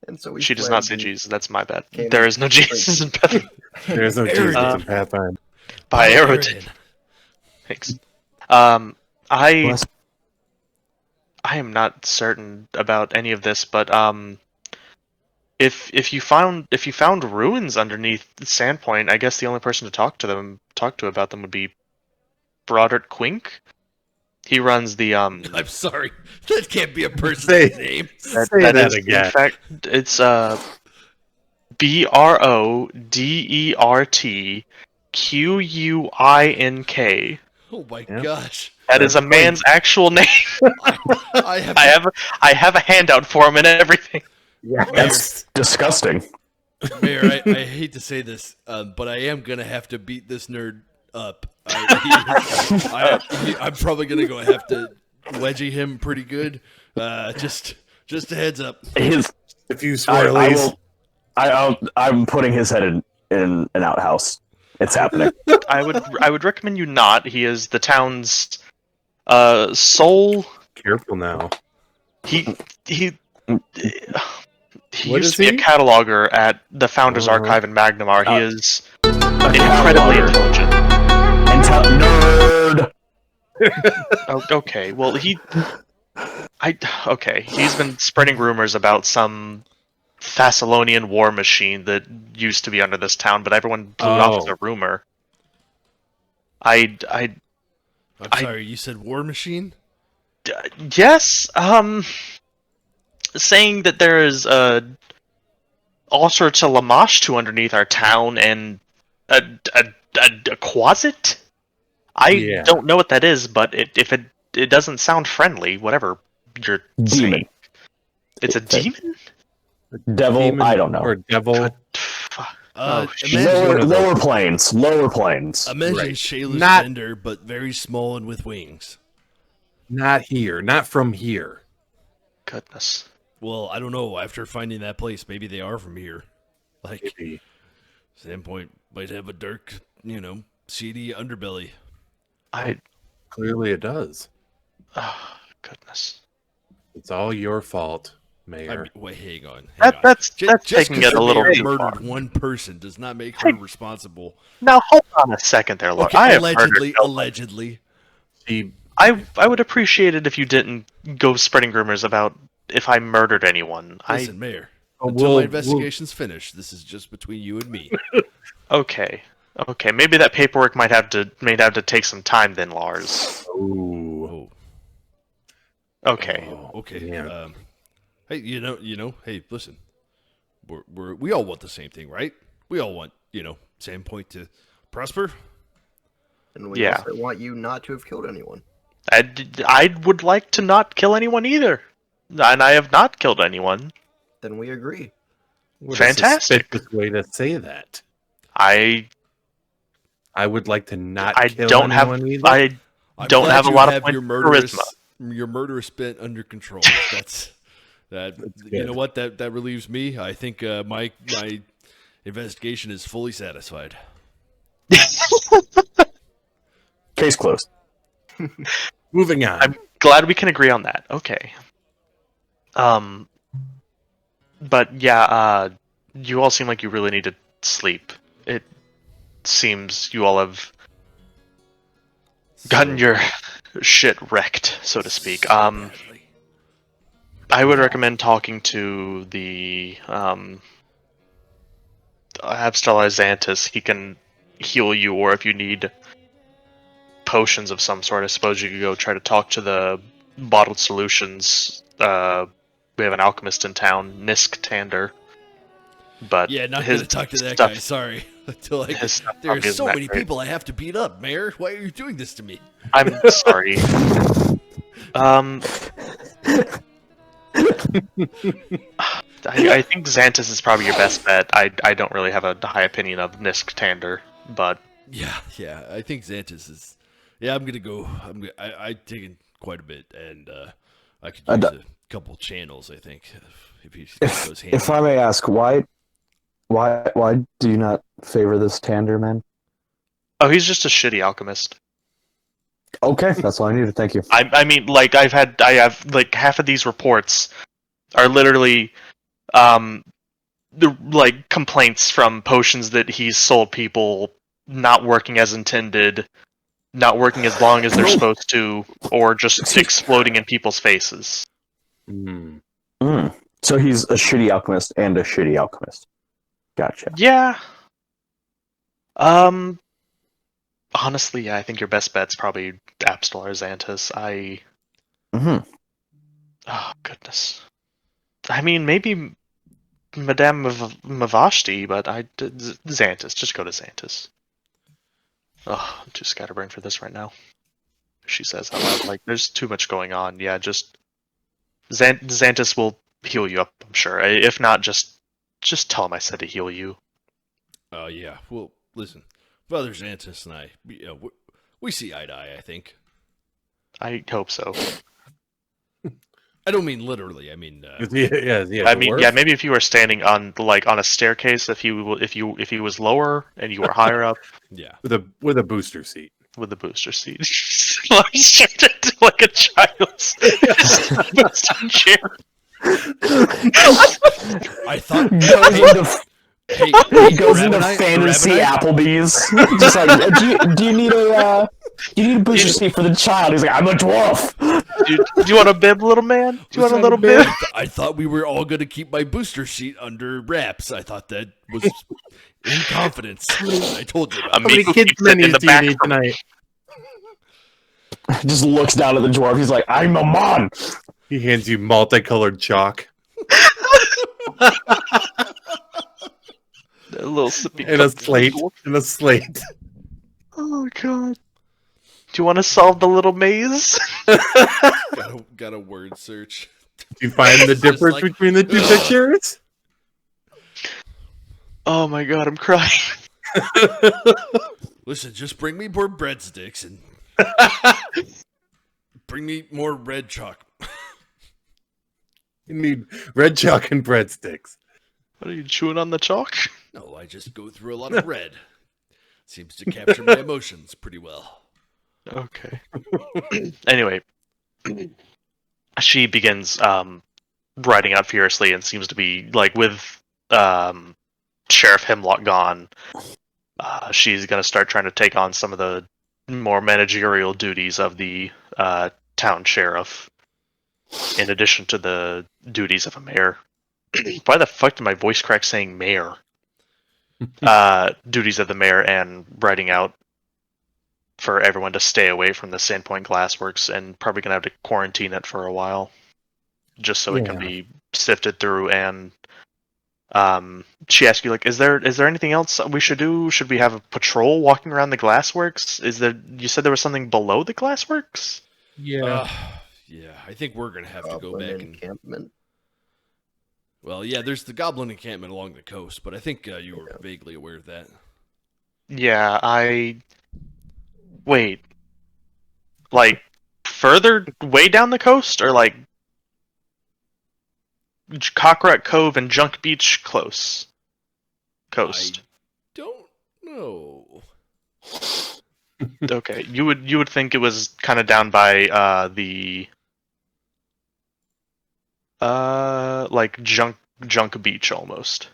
Speaker 4: And so we
Speaker 1: She does
Speaker 4: fled
Speaker 1: not say
Speaker 4: the
Speaker 1: Jesus. That's my bad.
Speaker 4: came
Speaker 1: There is no Jesus in Pathfinder.
Speaker 3: There's no Jesus
Speaker 5: Aridin.
Speaker 3: in Pathfinder.
Speaker 1: By Aerodin.
Speaker 5: Aridin.
Speaker 1: Thanks. I
Speaker 2: Bless-
Speaker 1: am not certain about any of this, but if you found ruins underneath Sandpoint, I guess the only person to talk to about them would be Broderick Quink. He runs the
Speaker 5: I'm sorry. That can't be a person's
Speaker 3: Say-
Speaker 5: name.
Speaker 3: Say that
Speaker 1: is,
Speaker 3: again.
Speaker 1: in fact, it's BRODERTQUINK.
Speaker 5: Oh my
Speaker 3: Yep.
Speaker 5: gosh.
Speaker 1: That is a man's actual name.
Speaker 5: I have
Speaker 1: I have a handout for him and everything.
Speaker 3: Yeah,
Speaker 2: That's disgusting.
Speaker 5: Mayor, I hate to say this, but I am gonna have to beat this nerd up. I'm probably gonna go have to wedgie him pretty good. Just a heads up.
Speaker 2: His,
Speaker 3: a few
Speaker 2: I
Speaker 3: swirlies.
Speaker 2: I'm putting his head in an outhouse. It's happening.
Speaker 1: I would recommend you not. He is the town's sole.
Speaker 3: Careful now.
Speaker 1: He
Speaker 3: What
Speaker 1: used
Speaker 3: is
Speaker 1: to be a
Speaker 3: he?
Speaker 1: cataloger at the Founders
Speaker 3: Oh.
Speaker 1: Archive in Magnamar. He
Speaker 2: Uh,
Speaker 1: is incredibly
Speaker 2: cataloger.
Speaker 1: intelligent.
Speaker 2: Nerd.
Speaker 1: Oh, okay, well okay. He's been spreading rumors about some Thessalonian war machine that used to be under this town, but everyone blew it off as
Speaker 3: Oh.
Speaker 1: a rumor. I
Speaker 5: I'm sorry, you said War Machine?
Speaker 1: yes, saying that there is a altar to Lamashtu underneath our town and a closet. I
Speaker 3: Yeah.
Speaker 1: don't know what that is, but if it doesn't sound friendly, whatever you're
Speaker 2: Demon.
Speaker 1: saying. It's a demon?
Speaker 2: Devil.
Speaker 3: Demon
Speaker 2: I don't know.
Speaker 3: Or devil.
Speaker 1: Fuck.
Speaker 5: Imagine,
Speaker 2: Lower,
Speaker 3: one of
Speaker 2: lower planes. Lower planes.
Speaker 5: imagine
Speaker 3: Right.
Speaker 5: Shayla's
Speaker 3: Not-
Speaker 5: Fender, but very small and with wings.
Speaker 3: Not here. Not from here.
Speaker 1: Goodness.
Speaker 5: Well, I don't know. After finding that place, maybe they are from here. Like,
Speaker 3: Maybe.
Speaker 5: Sandpoint might have a dark, seedy underbelly.
Speaker 3: Clearly it does.
Speaker 1: Oh, goodness.
Speaker 3: It's all your fault,
Speaker 5: I
Speaker 3: Mayor.
Speaker 5: mean, wait, hang on.
Speaker 1: That's
Speaker 5: Just
Speaker 1: taking
Speaker 5: 'cause
Speaker 1: it a
Speaker 5: the
Speaker 1: little
Speaker 5: mayor
Speaker 1: too far.
Speaker 5: murdered one person does not make her responsible.
Speaker 1: Now hold on a second there, Lord.
Speaker 5: Okay,
Speaker 1: I have
Speaker 5: allegedly,
Speaker 1: murdered.
Speaker 5: allegedly.
Speaker 3: She,
Speaker 1: I would appreciate it if you didn't go spreading rumors about if I murdered anyone.
Speaker 5: Listen, Mayor.
Speaker 3: Oh,
Speaker 5: Until my
Speaker 3: we'll-
Speaker 5: investigation's finished, this is just between you and me.
Speaker 1: Okay. Maybe that paperwork might have to take some time then, Lars.
Speaker 3: oh,
Speaker 5: Oh,
Speaker 1: Okay.
Speaker 5: okay.
Speaker 3: Yeah.
Speaker 5: Hey, hey, listen. We all want the same thing, right? We all want, Sandpoint to prosper.
Speaker 4: And we
Speaker 1: Yeah.
Speaker 4: also want you not to have killed anyone.
Speaker 1: I would like to not kill anyone either, and I have not killed anyone.
Speaker 4: Then we agree.
Speaker 3: what
Speaker 1: Fantastic.
Speaker 3: a suspicious way to say that.
Speaker 1: I
Speaker 3: I would like to not
Speaker 1: I
Speaker 3: kill
Speaker 1: don't have
Speaker 3: anyone either.
Speaker 1: I don't
Speaker 5: glad
Speaker 1: have a
Speaker 5: you
Speaker 1: lot of
Speaker 5: have
Speaker 1: points
Speaker 5: your
Speaker 1: for
Speaker 5: murderous,
Speaker 1: charisma.
Speaker 5: your murderous bent under control. That. You
Speaker 3: good.
Speaker 5: know what? That relieves me. I think my investigation is fully satisfied.
Speaker 2: Case closed.
Speaker 3: Moving on.
Speaker 1: I'm glad we can agree on that. Okay. But yeah, you all seem like you really need to sleep. It seems you all have gotten your shit wrecked, so to speak.
Speaker 5: Badly.
Speaker 1: I would recommend talking to the Abstellar Xantus. He can heal you, or if you need potions of some sort, I suppose you could go try to talk to the Bottled Solutions. We have an alchemist in town, Nisk Tander. But
Speaker 5: Yeah, not
Speaker 1: his
Speaker 5: gonna talk to that
Speaker 1: stuff-
Speaker 5: guy. Sorry. Until
Speaker 1: his stuff
Speaker 5: there are
Speaker 1: probably isn't
Speaker 5: so
Speaker 1: that
Speaker 5: many
Speaker 1: great.
Speaker 5: people I have to beat up, Mayor. Why are you doing this to me?
Speaker 1: I'm sorry. I think Xantus is probably your best bet. I don't really have a high opinion of Nisk Tander, but
Speaker 5: Yeah. I think Xantus is. Yeah, I'm gonna go. I've taken quite a bit, and I could use a couple channels. I think if he goes handy.
Speaker 6: If I may ask, why do you not favor this Tander man?
Speaker 1: oh, he's just a shitty alchemist.
Speaker 6: Okay, that's all I needed. Thank you.
Speaker 1: I mean, like I have like half of these reports are literally the like complaints from potions that he's sold people not working as intended, not working as long as they're supposed to, or just exploding in people's faces.
Speaker 3: Mm.
Speaker 6: So he's a shitty alchemist and a shitty alchemist. Gotcha.
Speaker 1: Yeah. Honestly, yeah, I think your best bet's probably Apstal or Xantus.
Speaker 6: Mm-hmm.
Speaker 1: Oh goodness. I mean, maybe Madame Mavashti, but Xantus. Just go to Xantus. Oh, I'm too scatterbrained for this right now. She says out loud, like, there's too much going on. Yeah, just Xantus will heal you up, I'm sure. If not, just tell him I said to heal you.
Speaker 5: Oh, yeah. Well, listen, Father Xantus and I, we see eye to eye, I think.
Speaker 1: I hope so.
Speaker 5: I don't mean literally. I mean,
Speaker 1: I mean, yeah, maybe if you were standing on a staircase, if he was lower and you were higher up,
Speaker 5: yeah,
Speaker 3: with a booster seat.
Speaker 1: with the booster seat, like a child's booster chair.
Speaker 5: I thought
Speaker 6: He goes into
Speaker 5: Rabbit-Eye-
Speaker 6: fantasy
Speaker 5: Rabbit-Eye?
Speaker 6: Applebee's. Just like, do you need a booster seat for the child? He's like, I'm a dwarf.
Speaker 1: Do you want a bib, little man? Do you want a little bib?
Speaker 5: I thought we were all going to keep my booster seat under wraps. I thought that was in confidence. I told you.
Speaker 3: How many kids menus do you need tonight?
Speaker 6: Just looks down at the dwarf. He's like, I'm a man.
Speaker 3: He hands you multicolored chalk
Speaker 1: A little sippy
Speaker 3: and a
Speaker 1: cup.
Speaker 3: slate. And a slate.
Speaker 1: Oh god. Do you want to solve the little maze?
Speaker 5: Got a word search.
Speaker 3: Do you find the
Speaker 5: It's
Speaker 3: difference
Speaker 5: like,
Speaker 3: between the two pictures?
Speaker 1: Oh my god, I'm crying.
Speaker 5: Listen, just bring me more breadsticks and bring me more red chalk.
Speaker 3: You need red chalk and breadsticks.
Speaker 1: What are you chewing on the chalk?
Speaker 5: No, I just go through a lot of red. Seems to capture my emotions pretty well.
Speaker 1: Okay. Anyway, she begins riding out furiously and seems to be like with Sheriff Hemlock gone. She's gonna start trying to take on some of the more managerial duties of the town sheriff, in addition to the duties of a mayor. Why the fuck did my voice crack saying mayor? Duties of the mayor and writing out for everyone to stay away from the Sandpoint Glassworks, and probably gonna have to quarantine it for a while, just so it can be sifted through. And she asked you, like, is there anything else we should do? Should we have a patrol walking around the Glassworks? You said there was something below the Glassworks?
Speaker 3: Yeah.
Speaker 5: Yeah, I think we're gonna have to go
Speaker 4: Goblin
Speaker 5: back and.
Speaker 4: encampment.
Speaker 5: Well, yeah, there's the goblin encampment along the coast, but I think you were vaguely aware of that.
Speaker 1: Yeah, wait, like further way down the coast, or like Cockroach Cove and Junk Beach close coast?
Speaker 5: I don't know.
Speaker 1: Okay, you would think it was kind of down by the like Junk Beach almost.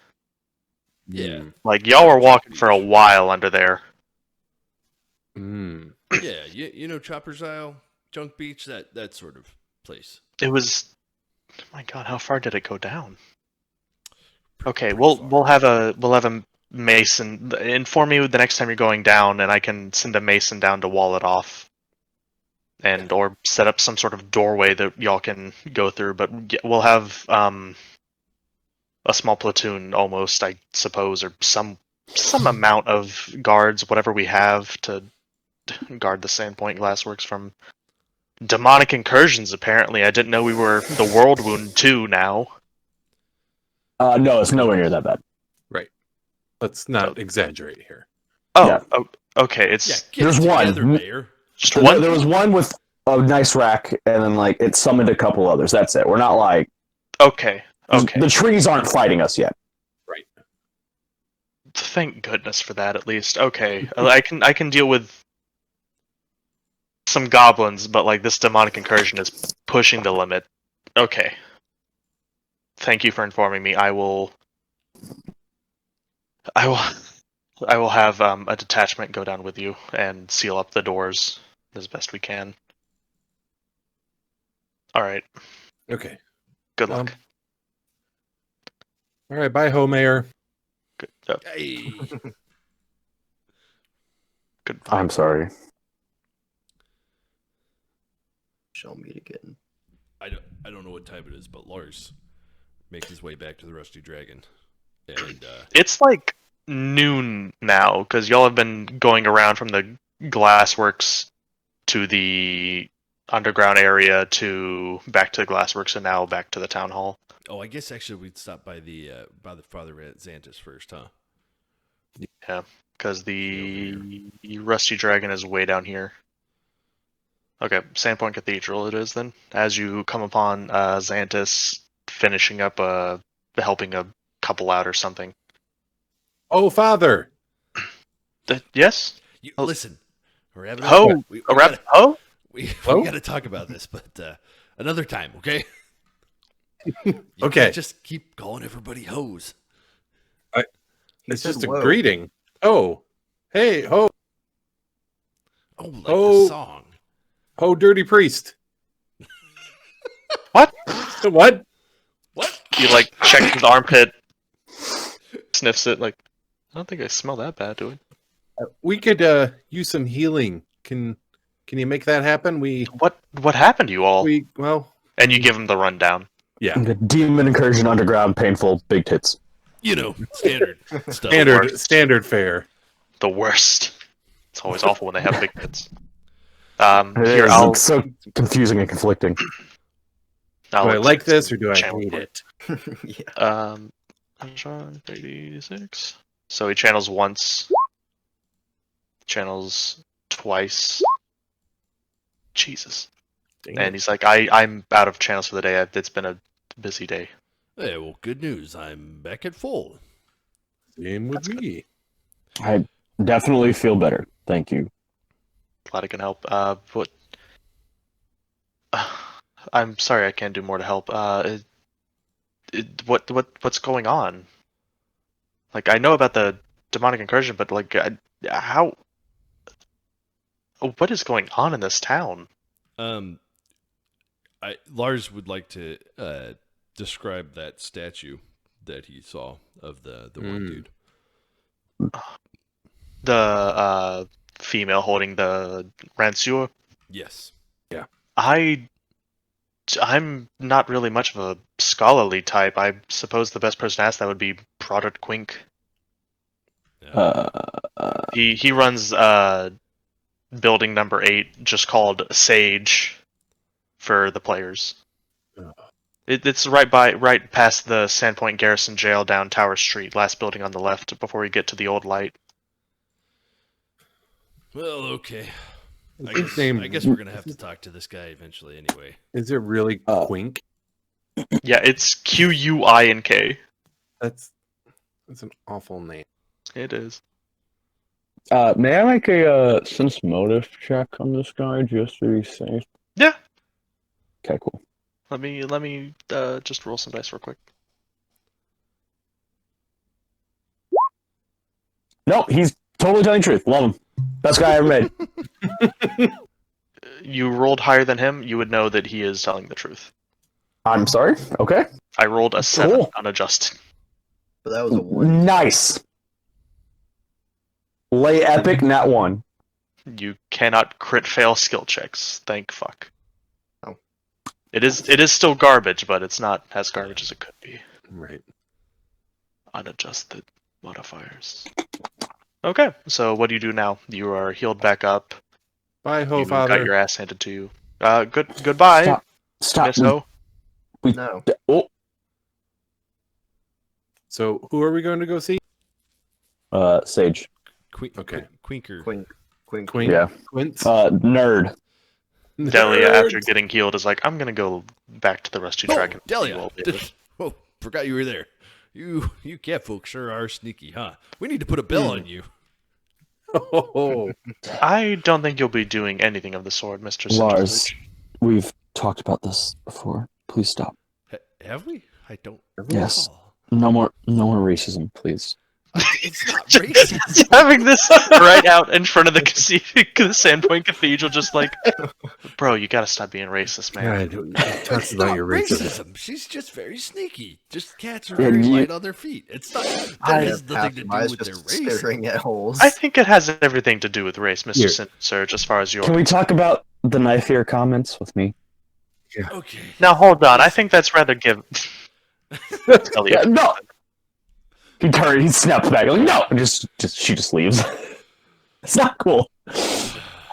Speaker 5: Yeah.
Speaker 1: Like y'all were walking for a while under there.
Speaker 3: Mm.
Speaker 5: Yeah, you know Chopper's Isle, Junk Beach, that sort of place.
Speaker 1: It was, oh my god, how far did it go down? Okay,
Speaker 5: Pretty
Speaker 1: we'll
Speaker 5: far.
Speaker 1: we'll have a mason inform me the next time you're going down, and I can send a mason down to wall it off, and or set up some sort of doorway that y'all can go through. But we'll have a small platoon, almost, I suppose, or some amount of guards, whatever we have, to guard the Sandpoint Glassworks from demonic incursions. Apparently, I didn't know we were the World Wound 2 now.
Speaker 6: No, it's nowhere near that bad.
Speaker 3: Right. Let's not exaggerate here.
Speaker 1: Oh,
Speaker 6: Yeah.
Speaker 1: Okay.
Speaker 5: Yeah,
Speaker 1: It's
Speaker 5: get
Speaker 6: There's
Speaker 5: it
Speaker 6: one.
Speaker 5: together, Mayor.
Speaker 1: just
Speaker 6: There,
Speaker 1: one.
Speaker 6: there was one with a nice rack, and then like it summoned a couple others. That's it. We're not like
Speaker 1: Okay. Okay.
Speaker 6: the trees aren't fighting us yet.
Speaker 3: Right.
Speaker 1: Thank goodness for that, at least. Okay, I can deal with some goblins, but like this demonic incursion is pushing the limit. Okay. Thank you for informing me. I will I will have a detachment go down with you and seal up the doors as best we can. All right.
Speaker 3: Okay.
Speaker 1: Good luck.
Speaker 3: All right. Bye, Ho Mayor.
Speaker 1: Good.
Speaker 5: Hey.
Speaker 1: Goodbye.
Speaker 2: I'm sorry.
Speaker 4: Shall meet again.
Speaker 5: I don't know what time it is, but Lars makes his way back to the Rusty Dragon, and
Speaker 1: It's like noon now because y'all have been going around from the glassworks to the underground area to back to the glassworks and now back to the town hall.
Speaker 5: oh, I guess actually we'd stop by the Father Xantus first, huh?
Speaker 1: Yeah, because
Speaker 5: Over
Speaker 1: the Rusty Dragon is way down here. Okay, Sandpoint Cathedral it is then. As you come upon Xantus finishing up helping a couple out or something.
Speaker 3: Oh, Father.
Speaker 1: Yes?
Speaker 5: You
Speaker 1: Oh.
Speaker 5: listen. We're having
Speaker 1: Ho!
Speaker 5: we
Speaker 1: A rep?
Speaker 5: gotta,
Speaker 1: Ho?
Speaker 5: we
Speaker 3: Hello?
Speaker 5: got to talk about this, but another time, okay? You
Speaker 3: Okay.
Speaker 5: can't just keep calling everybody hoes.
Speaker 4: He
Speaker 3: It's
Speaker 4: said,
Speaker 3: just a
Speaker 4: "Whoa."
Speaker 3: greeting. Oh, hey, Ho,
Speaker 5: Oh, like
Speaker 3: Oh.
Speaker 5: the song.
Speaker 3: Ho, dirty priest.
Speaker 1: What?
Speaker 3: What?
Speaker 5: What?
Speaker 1: He like checks his armpit, sniffs it, like, I don't think I smell that bad, do I?
Speaker 3: We could use some healing. Can you make that happen?
Speaker 1: What happened to you all?
Speaker 3: Well,
Speaker 1: And you give him the rundown.
Speaker 3: yeah.
Speaker 2: The demon incursion underground, painful, big tits.
Speaker 5: You know, standard stuff.
Speaker 3: Standard fare.
Speaker 1: The worst. It's always awful when they have big pits.
Speaker 2: It
Speaker 1: Here,
Speaker 2: is.
Speaker 1: I'll
Speaker 2: It's so confusing and conflicting.
Speaker 3: Do I like this or do I hate it?
Speaker 4: Yeah.
Speaker 1: 36. So he channels once. Channels twice. Jesus. And he's like, I'm out of channels for the day. It's been a busy day.
Speaker 5: Hey, well, good news. I'm back at full.
Speaker 3: Same with me.
Speaker 2: I definitely feel better. Thank you.
Speaker 1: Glad I can help. But I'm sorry I can't do more to help. What's going on? Like, I know about the demonic incursion, but like, how? What is going on in this town?
Speaker 5: Lars would like to describe that statue that he saw of the one dude.
Speaker 1: The female holding the Ransua.
Speaker 5: Yes.
Speaker 1: I'm not really much of a scholarly type. I suppose the best person to ask that would be Broderick Quink. He runs building number 8, just called Sage, for the players. It's right past the Sandpoint Garrison Jail down Tower Street, last building on the left before you get to the old light.
Speaker 5: Well, okay.
Speaker 3: His name
Speaker 5: I guess we're gonna have to talk to this guy eventually, anyway.
Speaker 3: is it really Quink?
Speaker 1: Yeah, it's Quink.
Speaker 3: That's an awful name.
Speaker 1: It is.
Speaker 6: May I make a sense motive check on this guy just to be safe?
Speaker 1: Yeah.
Speaker 6: Okay, cool.
Speaker 1: Let me just roll some dice real quick.
Speaker 6: No, he's totally telling the truth. Love him. Best guy I ever made.
Speaker 1: You rolled higher than him, you would know that he is telling the truth.
Speaker 6: I'm sorry. Okay.
Speaker 1: I rolled a 7
Speaker 6: Cool.
Speaker 1: unadjusted.
Speaker 4: But that was a 1.
Speaker 6: Nice. Lay epic, nat 1.
Speaker 1: You cannot crit fail skill checks. Thank fuck.
Speaker 4: Oh.
Speaker 1: It is still garbage, but it's not as garbage as it could be.
Speaker 3: Right.
Speaker 1: Unadjusted modifiers. Okay, so what do you do now? You are healed back up.
Speaker 3: Bye, Ho,
Speaker 1: You
Speaker 3: Father.
Speaker 1: got your ass handed to you. Goodbye,
Speaker 6: Stop.
Speaker 1: Miss Ho.
Speaker 4: No.
Speaker 6: Oh,
Speaker 3: So, who are we going to go see?
Speaker 6: Sage.
Speaker 3: Okay.
Speaker 5: Quinker.
Speaker 4: Quink.
Speaker 3: Quink.
Speaker 6: Yeah.
Speaker 3: Quince.
Speaker 6: Nerd.
Speaker 1: Delia,
Speaker 3: Nerd.
Speaker 1: after getting healed, is like, I'm gonna go back to the Rusty
Speaker 5: Oh,
Speaker 1: Dragon.
Speaker 5: Delia.
Speaker 1: You all did.
Speaker 5: Oh, forgot you were there. You cat folks sure are sneaky, huh? We need to put a bell on you.
Speaker 3: Oh,
Speaker 1: I don't think you'll be doing anything of the sort, Mr.
Speaker 6: Lars,
Speaker 1: Sintersage.
Speaker 6: we've talked about this before. Please stop.
Speaker 5: Have we? I don't
Speaker 6: Yes.
Speaker 5: recall.
Speaker 6: No more racism, please.
Speaker 5: It's not
Speaker 1: Just
Speaker 5: racist.
Speaker 1: having this right out in front of the the Sandpoint Cathedral, just like, bro, you gotta stop being racist, man.
Speaker 3: God, talk
Speaker 5: It's
Speaker 3: about
Speaker 5: not
Speaker 3: your racism.
Speaker 5: racism. She's just very sneaky. Just cats are
Speaker 6: Yeah,
Speaker 5: very
Speaker 6: you-
Speaker 5: light on their feet. It's not. That has nothing to do
Speaker 4: Passerby's
Speaker 5: with their
Speaker 4: just
Speaker 5: race.
Speaker 4: staring at holes.
Speaker 1: I think it has everything to do with race, Mr.
Speaker 3: Here.
Speaker 1: Sintersage, as far as you're
Speaker 6: Can we talk about the knife ear comments with me?
Speaker 5: Okay.
Speaker 1: Now hold on, I think that's rather give. Elliot.
Speaker 6: No. He snaps back. Like, no. She just leaves. It's not cool.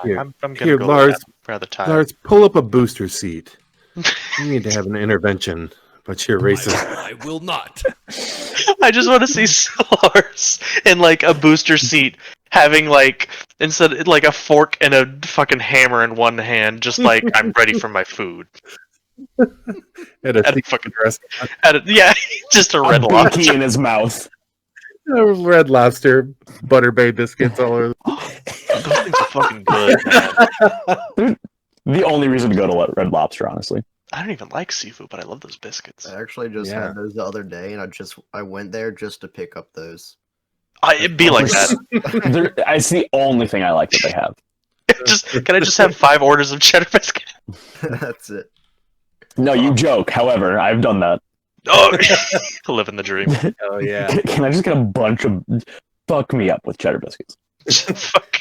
Speaker 3: Here,
Speaker 1: I'm gonna
Speaker 3: here,
Speaker 1: go
Speaker 3: Lars.
Speaker 1: with that. Rather tired.
Speaker 3: Lars, pull up a booster seat. You need to have an intervention, but you're racist.
Speaker 5: I will not.
Speaker 1: I just want to see Lars in like a booster seat, having like instead like a fork and a fucking hammer in one hand, just like I'm ready for my food.
Speaker 3: At a
Speaker 1: At a
Speaker 3: sequin
Speaker 1: fucking
Speaker 3: dress.
Speaker 1: yeah, just a red
Speaker 6: A
Speaker 1: lobster.
Speaker 6: binky in his mouth.
Speaker 3: Red Lobster, Butter Bay biscuits all over.
Speaker 1: Those things are fucking good, man.
Speaker 6: The only reason to go to Red Lobster, honestly.
Speaker 1: I don't even like seafood, but I love those biscuits.
Speaker 4: I actually just
Speaker 3: Yeah.
Speaker 4: had those the other day, and I went there just to pick up those.
Speaker 1: It'd be like that.
Speaker 6: It's the only thing I like that they have.
Speaker 1: Can I just have 5 orders of cheddar biscuit?
Speaker 4: That's it.
Speaker 6: No, you joke. However, I've done that.
Speaker 1: Oh, living the dream.
Speaker 3: Oh yeah.
Speaker 6: Can I just get a bunch of fuck me up with cheddar biscuits?
Speaker 1: Fuck.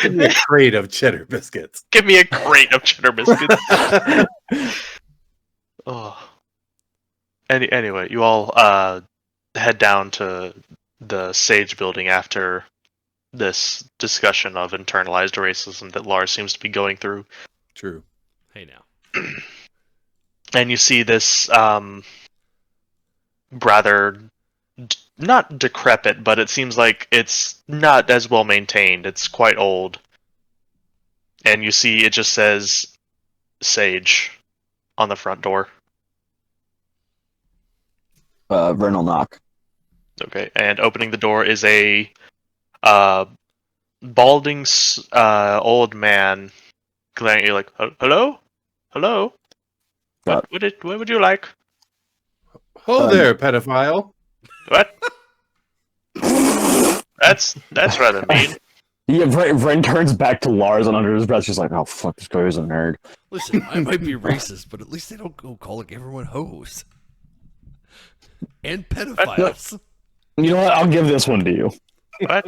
Speaker 3: Give me a crate of cheddar biscuits.
Speaker 1: Give me a crate of cheddar biscuits. Oh. Anyway, you all head down to the Sage building after this discussion of internalized racism that Lars seems to be going through.
Speaker 3: True.
Speaker 5: Hey now.
Speaker 1: And you see this rather not decrepit, but it seems like it's not as well maintained. It's quite old. And you see it just says Sage on the front door.
Speaker 6: Vern will knock.
Speaker 1: Okay, and opening the door is a balding old man glaring at you like, "Hello? Hello? What would you like?
Speaker 3: Ho there, pedophile.
Speaker 1: What? That's rather mean."
Speaker 6: Yeah, Vren turns back to Lars and under his breath, she's like, oh, fuck, this guy is a nerd.
Speaker 5: Listen, I might be racist, but at least they don't go calling everyone hoes. And pedophiles.
Speaker 6: You know what? I'll give this one to you.
Speaker 1: What?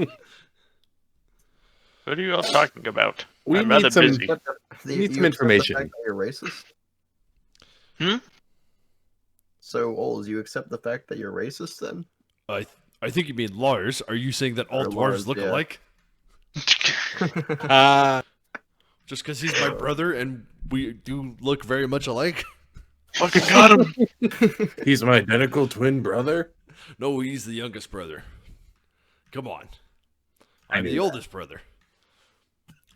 Speaker 1: What are you all talking about?
Speaker 3: We
Speaker 1: I'm rather
Speaker 3: need some.
Speaker 1: busy.
Speaker 3: We need
Speaker 4: You
Speaker 3: some
Speaker 4: accept the
Speaker 3: information.
Speaker 4: fact that you're racist?
Speaker 1: Hmm?
Speaker 4: So, Oles, you accept the fact that you're racist then?
Speaker 5: I think you mean Lars. Are you saying that all
Speaker 4: Or
Speaker 5: dwarves
Speaker 4: Lars,
Speaker 5: look
Speaker 4: yeah.
Speaker 5: alike? Just because he's my brother and we do look very much alike?
Speaker 1: Fucking got him.
Speaker 3: He's my identical twin brother.
Speaker 5: No, he's the youngest brother. Come on.
Speaker 3: I
Speaker 5: I'm
Speaker 3: knew
Speaker 5: the
Speaker 3: that.
Speaker 5: oldest brother.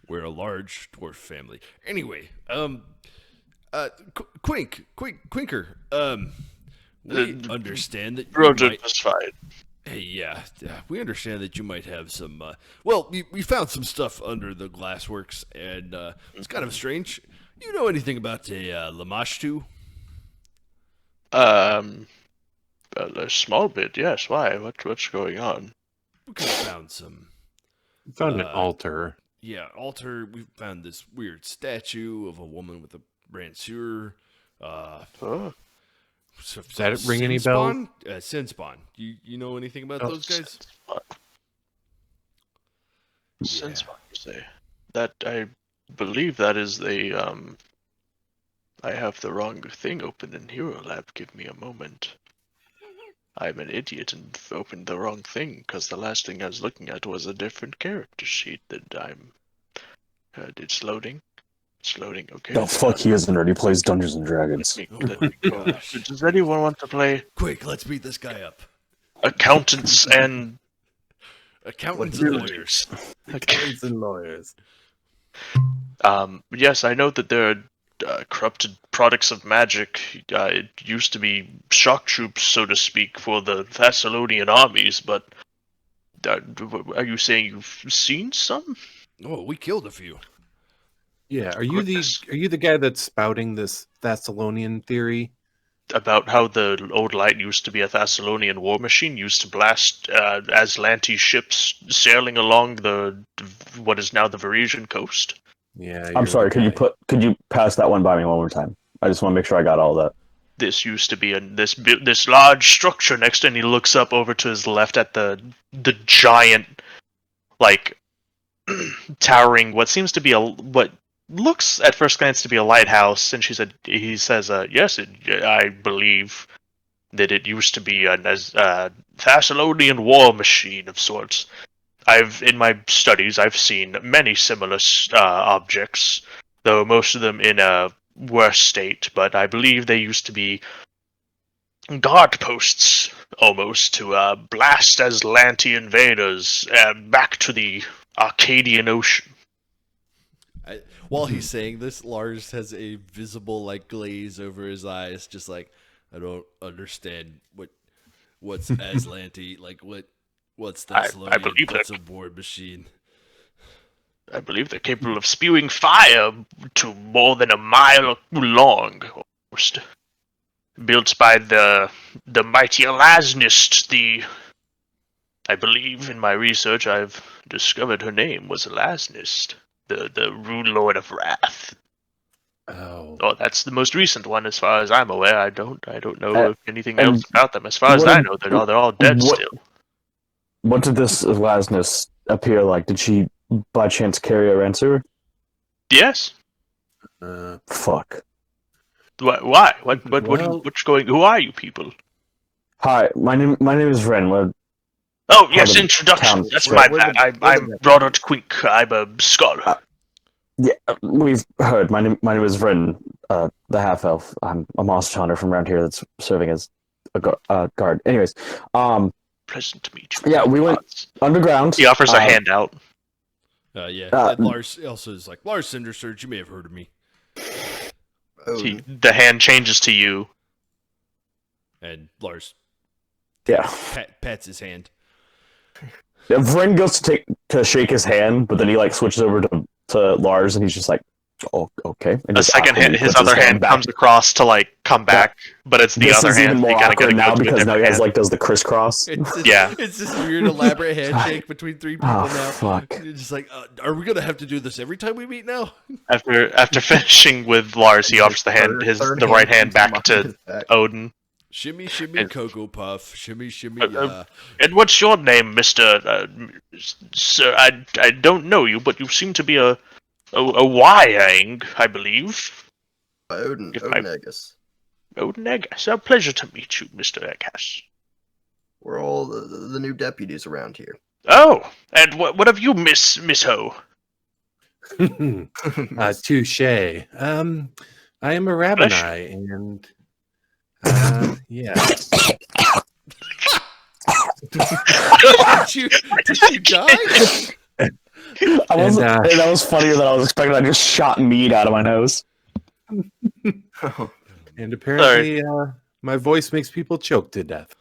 Speaker 5: We're a large dwarf family. Anyway, Quinker, we understand that you
Speaker 1: Roger
Speaker 5: might...
Speaker 1: just fine.
Speaker 5: Hey, yeah, we understand that you might have some, well, we found some stuff under the glassworks, and it's kind of strange. You know anything about a Lamashtu?
Speaker 1: A small bit, yes. Why? What's going on?
Speaker 5: We kind of found some,
Speaker 3: We found an
Speaker 5: Uh,
Speaker 3: altar.
Speaker 5: yeah, altar. We found this weird statue of a woman with a branchure.
Speaker 1: Oh,
Speaker 5: Does
Speaker 3: that ring any bells?
Speaker 5: Sinspawn. You know anything about
Speaker 1: Oh,
Speaker 5: those guys?
Speaker 1: Since what you say that, I believe that is the I have the wrong thing open in Hero Lab. Give me a moment. I'm an idiot and opened the wrong thing because the last thing I was looking at was a different character sheet that I'm. It's loading. It's loading. Okay.
Speaker 6: The fuck he is a nerd. He plays Dungeons and Dragons.
Speaker 1: Let me go.
Speaker 5: gosh.
Speaker 1: Does anyone want to play
Speaker 5: Quick, let's beat this guy up.
Speaker 1: accountants and
Speaker 5: Accountants
Speaker 1: What
Speaker 5: and
Speaker 1: do you
Speaker 5: lawyers.
Speaker 3: Accountants and lawyers.
Speaker 1: Yes, I know that there are corrupted products of magic. It used to be shock troops, so to speak, for the Thessalonian armies, but Are you saying you've seen some?
Speaker 5: Oh, we killed a few.
Speaker 3: Yeah, are
Speaker 1: Goodness.
Speaker 3: you the guy that's spouting this Thessalonian theory?
Speaker 1: About how the old light used to be a Thessalonian war machine used to blast Aslanti ships sailing along what is now the Varisian coast.
Speaker 3: Yeah,
Speaker 6: I'm
Speaker 3: you're
Speaker 6: sorry.
Speaker 3: the guy.
Speaker 6: Could you pass that one by me one more time? I just want to make sure I got all that.
Speaker 1: This used to be this large structure next to, and he looks up over to his left at the giant, like, towering, what seems to be what looks at first glance to be a lighthouse. And he says, yes, I believe that it used to be a Thessalonian war machine of sorts. In my studies, I've seen many similar objects, though most of them in a worse state. But I believe they used to be guard posts, almost, to blast Aslanti invaders back to the Arcadian Ocean.
Speaker 5: While he's saying this, Lars has a visible like glaze over his eyes, just like, I don't understand what's Aslanti, like what's Thessalonian,
Speaker 1: believe
Speaker 5: what's
Speaker 1: that.
Speaker 5: a war machine.
Speaker 1: I believe they're capable of spewing fire to more than a mile long, almost. Built by the mighty Elasnist, I believe in my research I've discovered her name was Elasnist, the Rune Lord of Wrath.
Speaker 3: Oh,
Speaker 1: Oh, that's the most recent one, as far as I'm aware. I don't know of anything
Speaker 6: and
Speaker 1: else about them. As far as
Speaker 6: what
Speaker 1: I
Speaker 6: did-
Speaker 1: know, they're all dead
Speaker 6: what-
Speaker 1: still.
Speaker 6: What did this Lasness appear like? Did she by chance carry a ransom?
Speaker 1: Yes.
Speaker 6: Fuck.
Speaker 1: Why?
Speaker 3: Well-
Speaker 1: What's going? Who are you people?
Speaker 6: Hi, my name is Ren. We're
Speaker 1: Oh,
Speaker 6: part
Speaker 1: yes,
Speaker 6: of the
Speaker 1: introductions.
Speaker 6: town.
Speaker 1: That's
Speaker 4: We're-
Speaker 1: my
Speaker 4: we're
Speaker 1: bad.
Speaker 4: the- we're
Speaker 1: I'm
Speaker 4: the-
Speaker 1: Rodert Quink. I'm a scholar.
Speaker 6: Yeah, we've heard. My name is Vren, the half elf. I'm a monster hunter from around here that's serving as a guard. Anyways,
Speaker 1: Pleasant to meet you.
Speaker 6: yeah, we went underground.
Speaker 1: He offers a handout.
Speaker 5: Yeah.
Speaker 6: Uh,
Speaker 5: and Lars also is like, Lars Cindersurge, you may have heard of me.
Speaker 4: Odin.
Speaker 1: The hand changes to you.
Speaker 5: And Lars
Speaker 6: Yeah,
Speaker 5: pats his hand.
Speaker 6: yeah. Vren goes to shake his hand, but then he like switches over to Lars, and he's just like, "Oh, okay." And
Speaker 1: A
Speaker 6: just
Speaker 1: second hand,
Speaker 6: awkwardly
Speaker 1: his
Speaker 6: puts
Speaker 1: other hand
Speaker 6: back.
Speaker 1: comes across to like come back, but it's the
Speaker 6: This
Speaker 1: other
Speaker 6: is
Speaker 1: hand.
Speaker 6: even more
Speaker 1: you gotta
Speaker 6: awkward
Speaker 1: go
Speaker 6: now
Speaker 1: to a
Speaker 6: because now he
Speaker 1: different
Speaker 6: has
Speaker 1: hand.
Speaker 6: does the crisscross.
Speaker 1: Yeah.
Speaker 5: It's this weird elaborate handshake between three people
Speaker 6: Oh,
Speaker 5: now.
Speaker 6: fuck.
Speaker 5: You're just like, are we gonna have to do this every time we meet now?
Speaker 1: After finishing with Lars, he offers the right hand
Speaker 4: comes
Speaker 1: back to
Speaker 4: his back.
Speaker 1: Odin.
Speaker 5: Shimmy, shimmy,
Speaker 1: And-
Speaker 5: Cocoa Puff. Shimmy, shimmy,
Speaker 1: And what's your name, Mister? Sir, I don't know you, but you seem to be a Wyang, I believe.
Speaker 4: Odin.
Speaker 1: If I-
Speaker 4: Odin Agus.
Speaker 1: Odin Egas. A pleasure to meet you, Mister Egas.
Speaker 4: We're all the new deputies around here.
Speaker 1: Oh, and what of you, Miss Ho?
Speaker 3: touche. I am a Rabbani, and yeah.
Speaker 5: did you die?
Speaker 6: I wasn't,
Speaker 3: And,
Speaker 6: and that was funnier than I was expecting. I just shot meat out of my nose.
Speaker 3: And apparently, my voice makes people choke to death.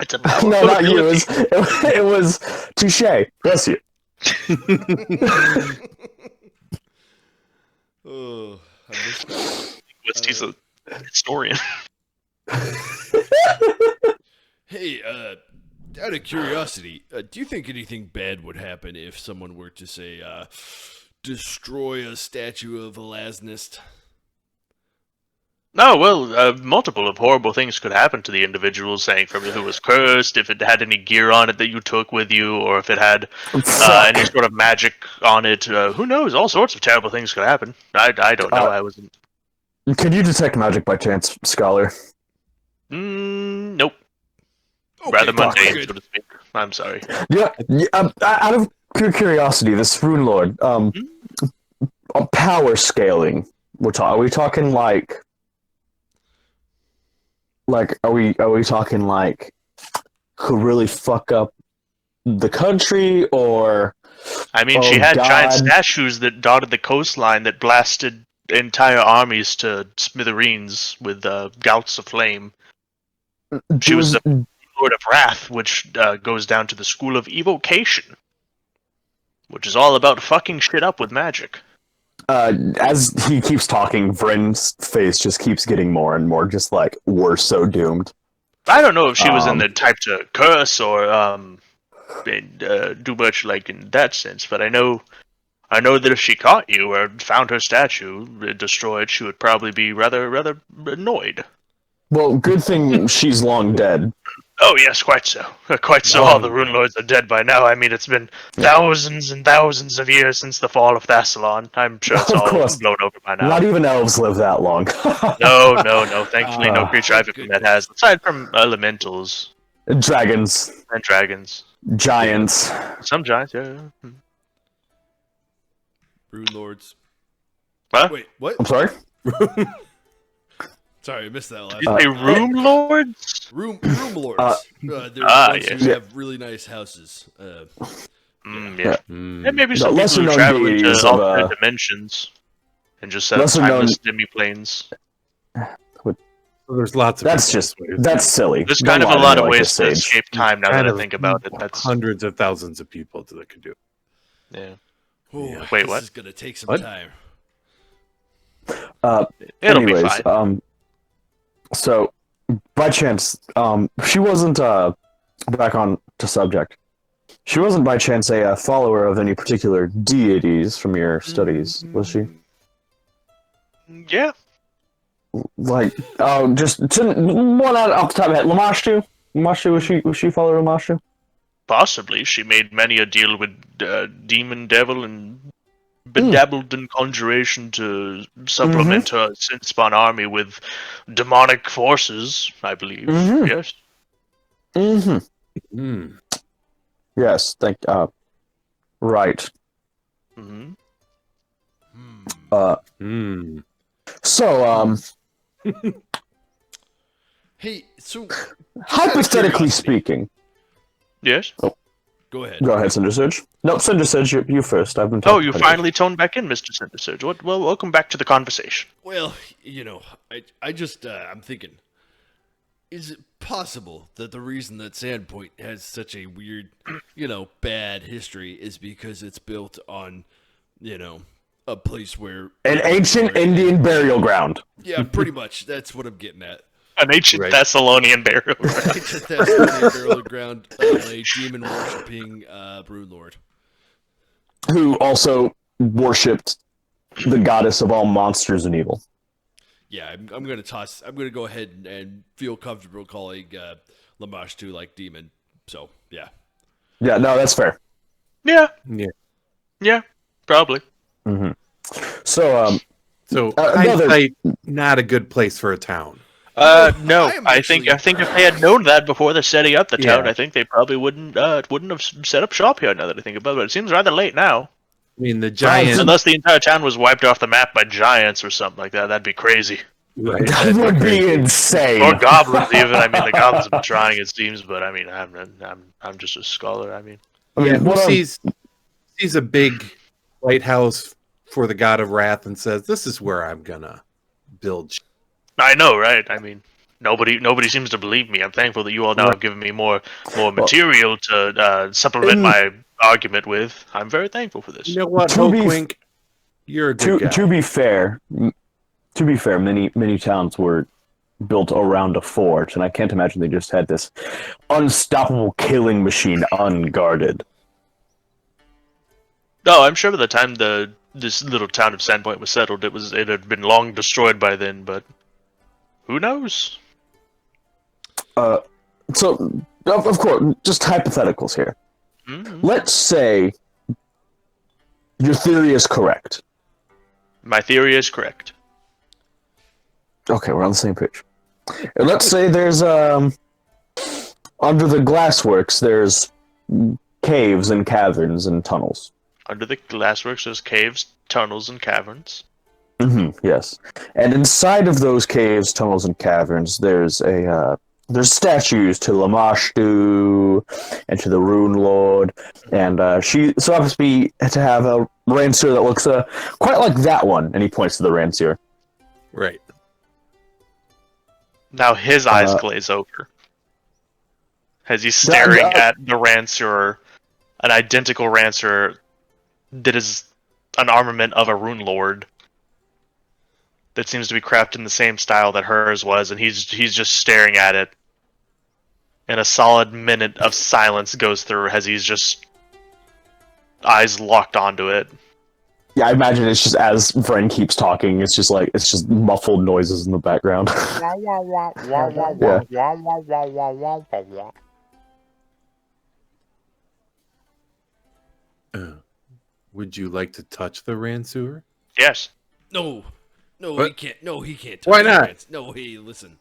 Speaker 1: It's a
Speaker 6: No, not you. It was touche. Bless you.
Speaker 5: Oh, I missed that.
Speaker 1: He's a historian.
Speaker 5: Hey, out of curiosity, do you think anything bad would happen if someone were to say, destroy a statue of Elasnist?
Speaker 1: No, well, multiple of horrible things could happen to the individual, saying from if it was cursed, if it had any gear on it that you took with you, or if it had any sort of magic on it. Who knows? All sorts of terrible things could happen. I don't know. I wasn't.
Speaker 6: Can you detect magic by chance, scholar?
Speaker 1: Nope.
Speaker 5: Okay,
Speaker 1: Rather mundane,
Speaker 5: good.
Speaker 1: so to speak. I'm sorry.
Speaker 6: Yeah. Out of pure curiosity, this rune lord, power scaling. Are we talking are we talking like could really fuck up the country, or
Speaker 1: I mean,
Speaker 6: Oh,
Speaker 1: she had giant
Speaker 6: God.
Speaker 1: statues that dotted the coastline that blasted entire armies to smithereens with gouts of flame. She was the Lord of Wrath, which goes down to the School of Evocation, which is all about fucking shit up with magic.
Speaker 2: As he keeps talking, Vrin's face just keeps getting more and more just like, we're so doomed.
Speaker 1: I don't know if she was in the
Speaker 2: Um,
Speaker 1: type to curse or do much like in that sense, but I know that if she caught you or found her statue destroyed, she would probably be rather annoyed.
Speaker 2: Well, good thing she's long dead.
Speaker 1: Oh yes, quite so. Quite so. All the Rune Lords are dead by now. I mean, it's been thousands and thousands of years since the fall of Thassalon. I'm sure it's
Speaker 2: Of
Speaker 1: all
Speaker 2: course.
Speaker 1: blown over by now.
Speaker 2: Not even elves live that long.
Speaker 1: No. Thankfully, no creature I've ever met
Speaker 5: goodness.
Speaker 1: has, aside from elementals
Speaker 2: Dragons,
Speaker 1: and dragons.
Speaker 2: giants.
Speaker 1: Some giants, yeah.
Speaker 5: Rune Lords.
Speaker 1: Huh?
Speaker 5: Wait, what?
Speaker 2: I'm sorry?
Speaker 5: Sorry, I missed that last.
Speaker 1: Did you say Rune Lords?
Speaker 5: Room Lords. They're the ones
Speaker 1: yes.
Speaker 5: who have really nice houses.
Speaker 1: Yeah.
Speaker 2: Yeah.
Speaker 1: And maybe some people
Speaker 2: lesser
Speaker 1: who
Speaker 2: known
Speaker 1: travel into
Speaker 2: deities of,
Speaker 1: alternate dimensions and just set up
Speaker 2: lesser known-
Speaker 1: timeless demi-planes.
Speaker 3: There's lots of.
Speaker 2: That's
Speaker 3: people
Speaker 2: just
Speaker 3: this way.
Speaker 2: that's silly.
Speaker 1: There's
Speaker 2: Don't
Speaker 1: kind of
Speaker 2: lie
Speaker 1: a
Speaker 2: to
Speaker 1: lot
Speaker 2: me
Speaker 1: of
Speaker 2: like
Speaker 1: ways
Speaker 2: this,
Speaker 1: to
Speaker 2: Sage.
Speaker 1: escape time now that
Speaker 3: Kind
Speaker 1: I
Speaker 3: of
Speaker 1: think about it. That's
Speaker 3: hundreds of thousands of people that could do it.
Speaker 1: yeah.
Speaker 5: Oh,
Speaker 1: Wait,
Speaker 5: this
Speaker 1: what?
Speaker 5: is gonna take some
Speaker 3: What?
Speaker 5: time.
Speaker 1: It'll
Speaker 2: Anyways,
Speaker 1: be fine.
Speaker 2: So by chance, she wasn't back on to subject. She wasn't by chance a follower of any particular deities from your studies, was she?
Speaker 1: Yeah.
Speaker 2: Like, one out off the top of my head, Lamashtu? Lamashtu, was she a follower of Lamashtu?
Speaker 1: Possibly. She made many a deal with demon devil and bedabbled in conjuration to supplement her sin-spawn army with demonic forces, I believe.
Speaker 2: Mhm.
Speaker 1: Yes.
Speaker 2: Mm-hmm.
Speaker 3: Mm.
Speaker 2: Yes, right.
Speaker 1: Hmm.
Speaker 3: Mm.
Speaker 2: So,
Speaker 5: Hey, so
Speaker 2: hypothetically
Speaker 5: curiosity.
Speaker 2: speaking,
Speaker 1: Yes.
Speaker 5: Go ahead.
Speaker 2: go ahead, Cindersage. Nope, Cindersage, you first. I've been
Speaker 1: Oh,
Speaker 2: talking.
Speaker 1: you
Speaker 2: quite a bit.
Speaker 1: finally toned back in, Mr. Cindersurge. Well, welcome back to the conversation.
Speaker 5: Well, I just I'm thinking, is it possible that the reason that Sandpoint has such a weird, bad history is because it's built on, a place where
Speaker 2: An ancient Indian burial ground.
Speaker 5: Yeah, pretty much. That's what I'm getting at.
Speaker 1: An ancient
Speaker 3: Right.
Speaker 1: Thessalonian burial.
Speaker 5: Ancient Thessalonian burial ground of a demon worshipping Rune Lord.
Speaker 2: Who also worshipped the goddess of all monsters and evil.
Speaker 5: Yeah, I'm gonna toss. I'm gonna go ahead and feel comfortable calling Lamashtu like demon. So yeah.
Speaker 2: Yeah, no, that's fair.
Speaker 1: Yeah.
Speaker 3: Yeah.
Speaker 1: Yeah. Probably.
Speaker 2: So,
Speaker 3: So
Speaker 2: another-
Speaker 3: hindsight, not a good place for a town.
Speaker 1: No.
Speaker 5: I am
Speaker 1: I think
Speaker 5: actually-
Speaker 1: if they had known that before they're setting up the town,
Speaker 3: Yeah.
Speaker 1: I think they probably wouldn't have set up shop here. Now that I think about it, it seems rather late now.
Speaker 3: I mean, the giant.
Speaker 1: Unless the entire town was wiped off the map by giants or something like that, that'd be crazy.
Speaker 3: Right,
Speaker 2: that would be insane.
Speaker 1: Or goblins, even. I mean, the goblins have been trying, it seems, but I mean, I'm just a scholar. I mean,
Speaker 3: Yeah, who
Speaker 2: what I'm-
Speaker 3: sees a big lighthouse for the god of wrath and says, "This is where I'm gonna build."
Speaker 1: I know, right? I mean, nobody seems to believe me. I'm thankful that you all now have given me more material to supplement my argument with. I'm very thankful for this.
Speaker 3: You know what,
Speaker 2: To be-
Speaker 3: Hoquink? You're a good guy.
Speaker 2: to be fair, many towns were built around a fort, and I can't imagine they just had this unstoppable killing machine unguarded.
Speaker 1: No, I'm sure by the time this little town of Sandpoint was settled, it had been long destroyed by then. But who knows?
Speaker 2: So, of course, just hypotheticals here.
Speaker 1: Mhm.
Speaker 2: Let's say your theory is correct.
Speaker 1: My theory is correct.
Speaker 2: Okay, we're on the same page. And let's say there's under the glassworks there's caves and caverns and tunnels.
Speaker 1: Under the glassworks, there's caves, tunnels, and caverns.
Speaker 2: Yes, and inside of those caves, tunnels, and caverns, there's statues to Lamashtu and to the Rune Lord, and she so happens to have a rancier that looks quite like that one, and he points to the rancier.
Speaker 3: Right.
Speaker 1: Now his eyes glaze over. as he's staring at the Rancer, an identical Rancer that is an armament of a Rune Lord that seems to be crafted in the same style that hers was, and he's just staring at it. And a solid minute of silence goes through as he's just eyes locked onto it.
Speaker 6: Yeah, I imagine it's just as Vren keeps talking, it's just muffled noises in the background.
Speaker 3: Would you like to touch the Ransuer?
Speaker 1: Yes.
Speaker 5: No,
Speaker 3: What?
Speaker 5: he can't. No, he can't.
Speaker 3: Why
Speaker 5: touch
Speaker 3: not?
Speaker 5: the Rance. No, hey, listen.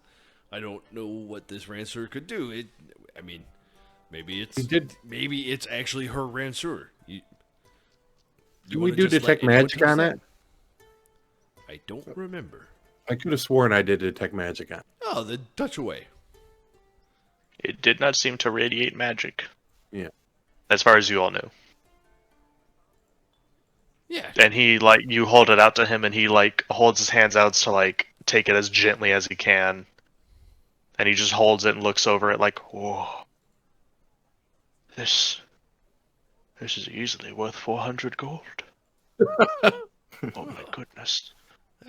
Speaker 5: I don't know what this Rancer could do. I mean, maybe it's
Speaker 3: He did-
Speaker 5: maybe it's actually her Rancer.
Speaker 3: Can we do detect magic on it?
Speaker 5: I don't remember.
Speaker 3: I could have sworn I did detect magic on it.
Speaker 5: Oh, then touch away.
Speaker 1: It did not seem to radiate magic.
Speaker 3: Yeah.
Speaker 1: As far as you all knew.
Speaker 5: Yeah.
Speaker 1: And he, you hold it out to him, and he, holds his hands out to, take it as gently as he can. And he just holds it and looks over it like, whoa. This is easily worth 400 gold. Oh my goodness.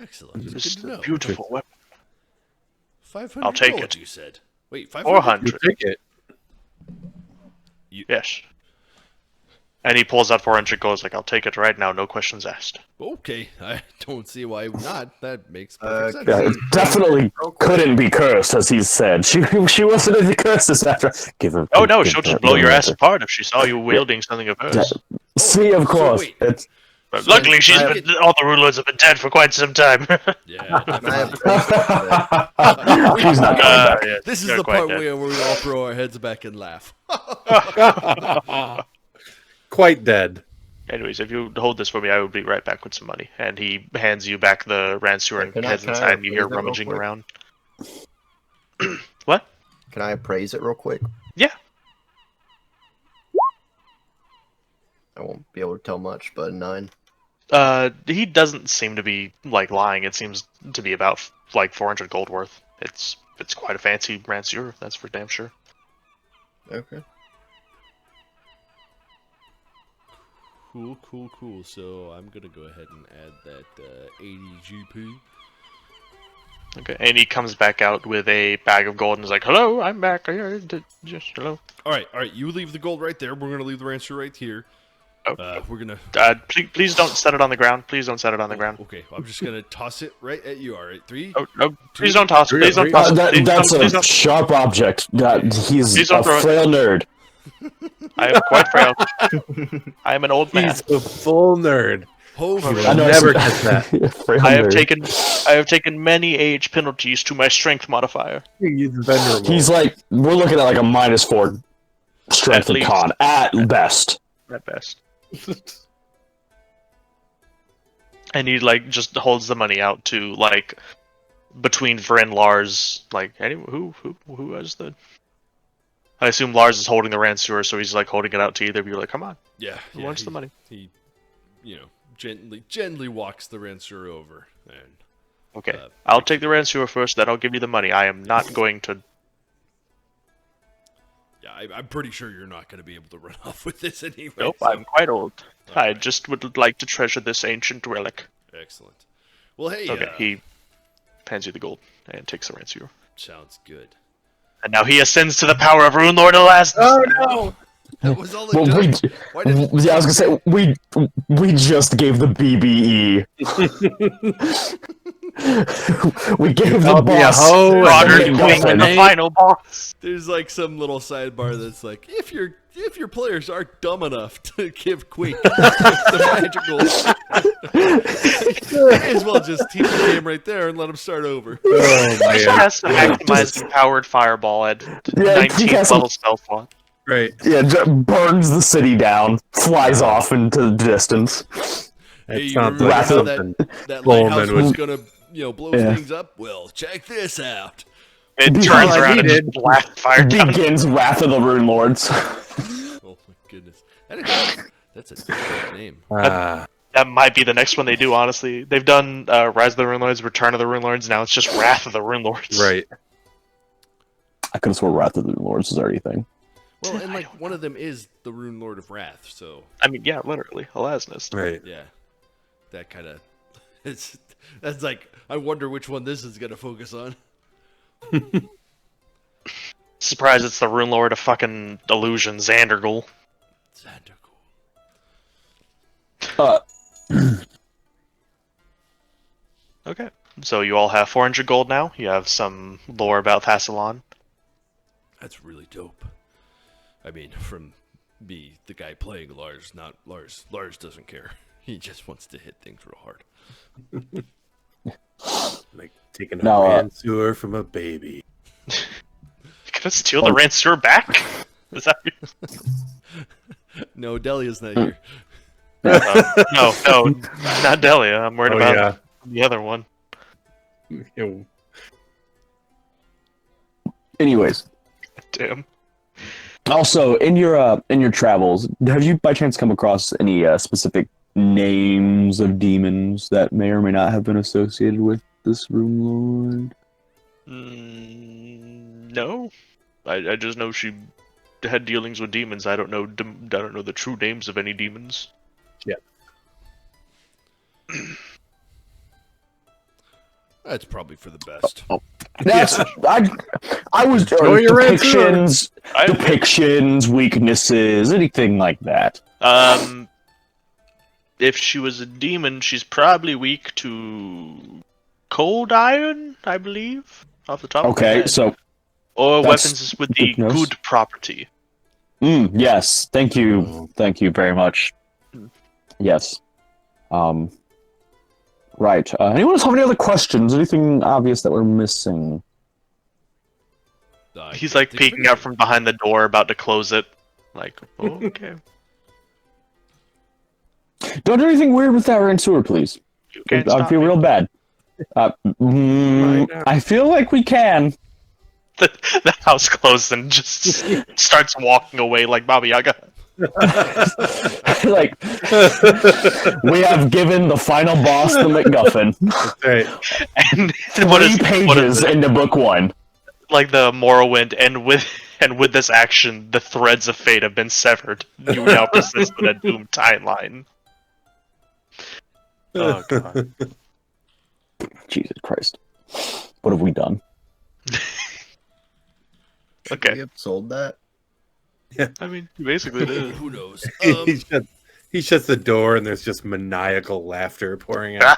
Speaker 5: Excellent.
Speaker 1: This
Speaker 5: Good
Speaker 1: is
Speaker 5: to
Speaker 1: a
Speaker 5: know.
Speaker 1: beautiful weapon.
Speaker 5: 500
Speaker 1: I'll take
Speaker 5: gold,
Speaker 1: it.
Speaker 5: you said. Wait, 500?
Speaker 1: 400.
Speaker 3: You take it.
Speaker 1: Yes. And he pulls out 400 gold, I'll take it right now, no questions asked.
Speaker 5: Okay, I don't see why not. That makes perfect
Speaker 6: Yeah,
Speaker 5: sense.
Speaker 6: it definitely couldn't be cursed, as he said. She wasn't any curse this after.
Speaker 1: Oh no, she'll just blow your ass apart if she saw you wielding something of hers.
Speaker 6: See, of course.
Speaker 5: wait.
Speaker 6: It's
Speaker 1: But
Speaker 5: So
Speaker 1: luckily,
Speaker 5: then-
Speaker 1: all the rulers have been dead for quite some time.
Speaker 5: Yeah,
Speaker 4: Can I
Speaker 5: definitely.
Speaker 6: He's not coming back.
Speaker 1: Yeah,
Speaker 5: This is
Speaker 1: you're
Speaker 5: the
Speaker 1: quite
Speaker 5: part
Speaker 1: dead.
Speaker 5: where we all throw our heads back and laugh.
Speaker 3: Quite dead.
Speaker 1: Anyways, if you hold this for me, I will be right back with some money. And he hands you back the Ransuer and
Speaker 4: Can I-
Speaker 1: heads
Speaker 4: can I
Speaker 1: inside, and you hear
Speaker 4: appraise it real
Speaker 1: rummaging
Speaker 4: quick?
Speaker 1: around. What?
Speaker 4: Can I appraise it real quick?
Speaker 1: Yeah.
Speaker 4: I won't be able to tell much, but 9.
Speaker 1: He doesn't seem to be lying. It seems to be about 400 gold worth. It's quite a fancy Ransuer, that's for damn sure.
Speaker 4: Okay.
Speaker 5: Cool. So I'm gonna go ahead and add that 80 GP.
Speaker 1: Okay, and he comes back out with a bag of gold and is like, "Hello, I'm back. Just hello."
Speaker 5: All right. You leave the gold right there. We're gonna leave the Rancer right here.
Speaker 1: Oh.
Speaker 5: We're gonna.
Speaker 1: Please don't set it on the ground. Please don't set it on the ground.
Speaker 5: Okay, I'm just gonna toss it right at you. All right, 3.
Speaker 1: Oh, no, please don't toss it. Please don't
Speaker 3: Three.
Speaker 1: toss it. Please
Speaker 6: that's
Speaker 1: don't- please
Speaker 6: a
Speaker 1: don't-
Speaker 6: sharp object. He's
Speaker 1: Please
Speaker 6: a
Speaker 1: don't throw it.
Speaker 6: frail nerd.
Speaker 1: I am quite frail. I am an old man.
Speaker 3: He's a full nerd.
Speaker 5: Hopefully,
Speaker 3: I'll never get that.
Speaker 6: Frail
Speaker 1: I have
Speaker 6: nerd.
Speaker 1: taken many age penalties to my strength modifier.
Speaker 3: He's venerable.
Speaker 6: He's we're looking at a -4 strength
Speaker 1: At
Speaker 6: and
Speaker 1: least.
Speaker 6: con at best.
Speaker 1: At best. And he just holds the money out to between Vren, Lars, who has the? I assume Lars is holding the Ransuer, so he's holding it out to either of you. Come on,
Speaker 5: yeah.
Speaker 1: who wants the money?
Speaker 5: He, gently walks the Rancer over, and
Speaker 1: Okay, I'll take the Ransuer first, then I'll give you the money. I am not going to.
Speaker 5: yeah, I'm pretty sure you're not gonna be able to run off with this anyway.
Speaker 1: Nope,
Speaker 5: so-
Speaker 1: I'm quite old. I
Speaker 5: Alright.
Speaker 1: just would like to treasure this ancient relic.
Speaker 5: Excellent. Well, hey.
Speaker 1: Okay, he hands you the gold and takes the Ransuer.
Speaker 5: Sounds good.
Speaker 1: And now he ascends to the power of Rune Lord Alas.
Speaker 3: Oh no!
Speaker 5: That was all it
Speaker 6: Well,
Speaker 5: does. Why did
Speaker 6: I was gonna say we just gave the BBE. We gave the
Speaker 3: I'll be a
Speaker 6: boss.
Speaker 3: hoe and
Speaker 1: Roderick
Speaker 3: then
Speaker 1: Queen
Speaker 3: go
Speaker 1: and the
Speaker 3: name.
Speaker 1: final boss.
Speaker 5: there's some little sidebar that's if your players aren't dumb enough to give Quake the magical, may as well just teach the game right there and let them start over.
Speaker 3: Oh
Speaker 1: He
Speaker 3: man!
Speaker 1: has to maximize the powered fireball at
Speaker 6: Yeah, he
Speaker 1: 19th
Speaker 6: has
Speaker 1: level stealth slot.
Speaker 3: Right.
Speaker 6: Yeah, burns the city down, flies off into the distance.
Speaker 5: Hey,
Speaker 3: That's
Speaker 5: you
Speaker 3: not
Speaker 5: remember how
Speaker 3: something.
Speaker 5: that
Speaker 3: Bowman
Speaker 5: lighthouse
Speaker 3: would-
Speaker 5: was gonna blow
Speaker 6: Yeah.
Speaker 5: things up? Well, check this out.
Speaker 1: It
Speaker 6: Because
Speaker 1: turns
Speaker 3: I
Speaker 1: around and
Speaker 3: needed-
Speaker 1: just blasts fire down.
Speaker 6: Begins Wrath of the Rune Lords.
Speaker 5: Oh my goodness, that's a good name.
Speaker 1: That might be the next one they do, honestly. They've done Rise of the Rune Lords, Return of the Rune Lords, now it's just Wrath of the Rune Lords.
Speaker 3: Right.
Speaker 6: I could have swore Wrath of the Rune Lords was already a thing.
Speaker 5: Well, and like one of them is the Rune Lord of Wrath, so
Speaker 1: I mean, yeah, literally, Elasnist.
Speaker 3: Right.
Speaker 5: yeah, that kind of that's like I wonder which one this is gonna focus on.
Speaker 1: Surprised it's the Rune Lord of fucking Illusion, Xandergul.
Speaker 5: Xandergul.
Speaker 1: Okay. So you all have 400 gold now. You have some lore about Thassalon.
Speaker 5: That's really dope. I mean, from me, the guy playing Lars, not Lars. Lars doesn't care. He just wants to hit things real hard.
Speaker 3: Like taking a
Speaker 6: Now,
Speaker 3: Ranseur from a baby.
Speaker 1: You gonna steal the Ranseur back? Is that
Speaker 5: No, Delia's not here.
Speaker 1: no, not Delia. I'm worried about
Speaker 3: yeah.
Speaker 1: the other one.
Speaker 3: Ew.
Speaker 6: Anyways,
Speaker 1: Damn.
Speaker 6: also in your travels, have you by chance come across any specific names of demons that may or may not have been associated with this Rune Lord?
Speaker 1: No. I just know she had dealings with demons. I don't know the true names of any demons.
Speaker 5: That's probably for the best.
Speaker 6: That's I was
Speaker 3: Enjoy your
Speaker 6: depictions, weaknesses, anything like that.
Speaker 1: If she was a demon, she's probably weak to cold iron, I believe, off the top of my
Speaker 6: Okay,
Speaker 1: head.
Speaker 6: so
Speaker 1: Or
Speaker 6: that's
Speaker 1: weapons with the
Speaker 6: good news.
Speaker 1: good property.
Speaker 6: Yes, thank you very much. Yes. Right. Anyone else have any other questions? Anything obvious that we're missing?
Speaker 1: He's like peeking out from behind the door, about to close it. Like, okay.
Speaker 6: Don't do anything weird with that Ranseur, please.
Speaker 1: You can't
Speaker 6: I
Speaker 1: stop
Speaker 6: feel
Speaker 1: me.
Speaker 6: real bad. I feel like we can.
Speaker 1: The house closed and just starts walking away like Baba Yaga.
Speaker 6: Like, we have given the final boss the MacGuffin.
Speaker 3: Right.
Speaker 1: And
Speaker 6: Three pages into book one.
Speaker 1: Like the Morrowind, and with this action, the threads of fate have been severed. You now persist in a doomed timeline. Oh god.
Speaker 6: Jesus Christ. What have we done?
Speaker 1: Okay.
Speaker 4: We have sold that.
Speaker 1: I mean, basically it is.
Speaker 5: Who knows?
Speaker 3: He shuts the door and there's just maniacal laughter pouring out.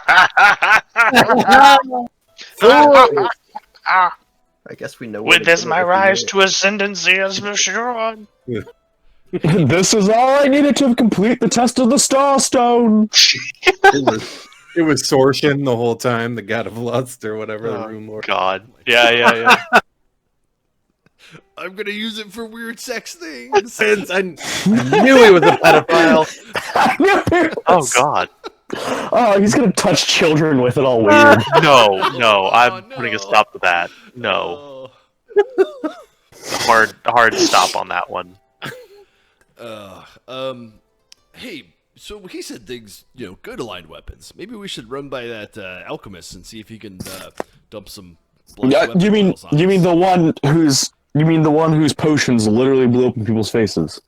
Speaker 4: I guess we know. what
Speaker 1: Witness
Speaker 4: to do
Speaker 1: my
Speaker 4: if we
Speaker 1: rise
Speaker 4: do it.
Speaker 1: to ascendancy as Vashon.
Speaker 6: This is all I needed to complete the test of the Starstone.
Speaker 3: It was Sorshin the whole time, the god of lust or whatever. the
Speaker 1: Oh
Speaker 3: Rune Lord.
Speaker 1: god. Yeah.
Speaker 5: I'm gonna use it for weird sex things.
Speaker 3: I knew he was a pedophile.
Speaker 1: Oh god.
Speaker 6: Oh, he's gonna touch children with it all weird.
Speaker 1: No, I'm
Speaker 5: no.
Speaker 1: putting a stop to that. No.
Speaker 5: Oh.
Speaker 1: Hard stop on that one.
Speaker 5: Hey, so he said things, good aligned weapons. Maybe we should run by that alchemist and see if he can dump some.
Speaker 6: Yeah,
Speaker 5: weapon
Speaker 6: you mean
Speaker 5: oils on us.
Speaker 6: the one whose potions literally blew up in people's faces?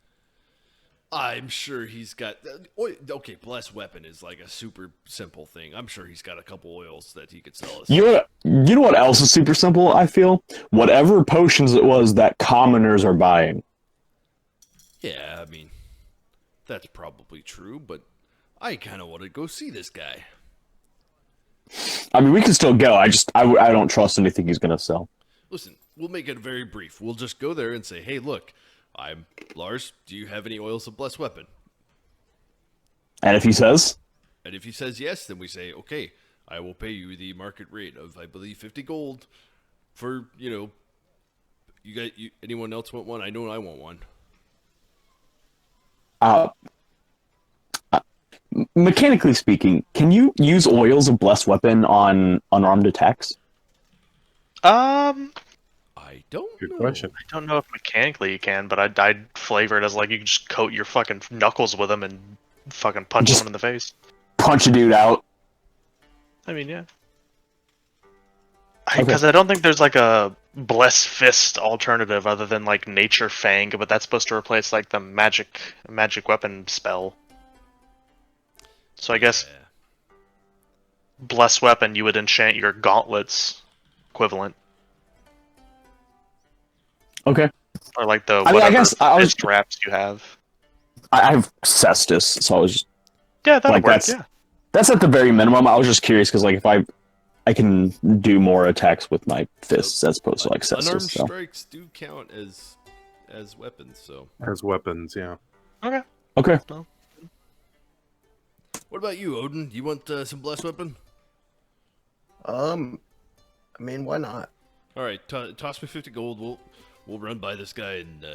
Speaker 5: I'm sure he's got. Okay, blessed weapon is like a super simple thing. I'm sure he's got a couple oils that he could sell us.
Speaker 6: You know what else is super simple? I feel whatever potions it was that commoners are buying.
Speaker 5: Yeah, I mean, that's probably true, but I kind of want to go see this guy.
Speaker 6: I mean, we can still go. I don't trust anything he's gonna sell.
Speaker 5: Listen, we'll make it very brief. We'll just go there and say, hey, look, I'm Lars. Do you have any oils of blessed weapon?
Speaker 6: And if he says,
Speaker 5: And if he says yes, then we say, okay, I will pay you the market rate of, I believe, 50 gold for, you anyone else want one? I know I want one.
Speaker 6: mechanically speaking, can you use oils of blessed weapon on unarmed attacks?
Speaker 5: I don't
Speaker 3: Good
Speaker 5: know.
Speaker 3: question.
Speaker 1: I don't know if mechanically you can, but I'd flavor it as like you can just coat your fucking knuckles with them and fucking punch
Speaker 6: Just-
Speaker 1: someone in the face.
Speaker 6: Punch a dude out.
Speaker 1: I mean, yeah. Because I don't think there's like a Bless Fist alternative other than like Nature Fang, but that's supposed to replace like the magic weapon spell. So I guess
Speaker 5: Yeah.
Speaker 1: Bless Weapon, you would enchant your gauntlets equivalent.
Speaker 6: Okay.
Speaker 1: Or like the
Speaker 6: I mean, I
Speaker 1: whatever
Speaker 6: guess I was-
Speaker 1: fist wraps you have.
Speaker 6: I have Cestus, so I was just
Speaker 1: Yeah, that'll
Speaker 6: like
Speaker 1: work,
Speaker 6: that's
Speaker 1: yeah.
Speaker 6: that's at the very minimum. I was just curious because like if I can do more attacks with my fists as opposed to like
Speaker 5: Unarmed
Speaker 6: Cestus. So.
Speaker 5: strikes do count as weapons. So
Speaker 3: As weapons, yeah.
Speaker 1: Okay.
Speaker 6: Okay.
Speaker 5: what about you, Odin? You want some blessed weapon?
Speaker 4: I mean, why not?
Speaker 5: All right, toss me 50 gold. We'll run by this guy and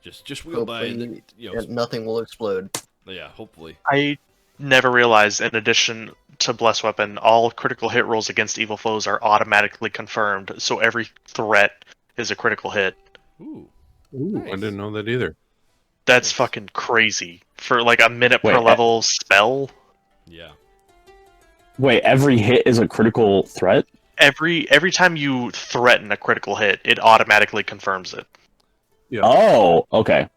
Speaker 5: just wheel by, and then,
Speaker 4: Hopefully, nothing will explode.
Speaker 5: yeah, hopefully.
Speaker 1: I never realized, in addition to Bless Weapon, all critical hit rolls against evil foes are automatically confirmed, so every threat is a critical hit.
Speaker 5: Ooh,
Speaker 3: Ooh, I
Speaker 5: Nice.
Speaker 3: didn't know that either.
Speaker 1: That's
Speaker 5: Nice.
Speaker 1: fucking crazy. For like a minute per
Speaker 6: Wait,
Speaker 1: level spell,
Speaker 5: yeah.
Speaker 6: Wait, every hit is a critical threat?
Speaker 1: every time you threaten a critical hit, it automatically confirms it.
Speaker 3: Yeah.
Speaker 6: Oh, okay.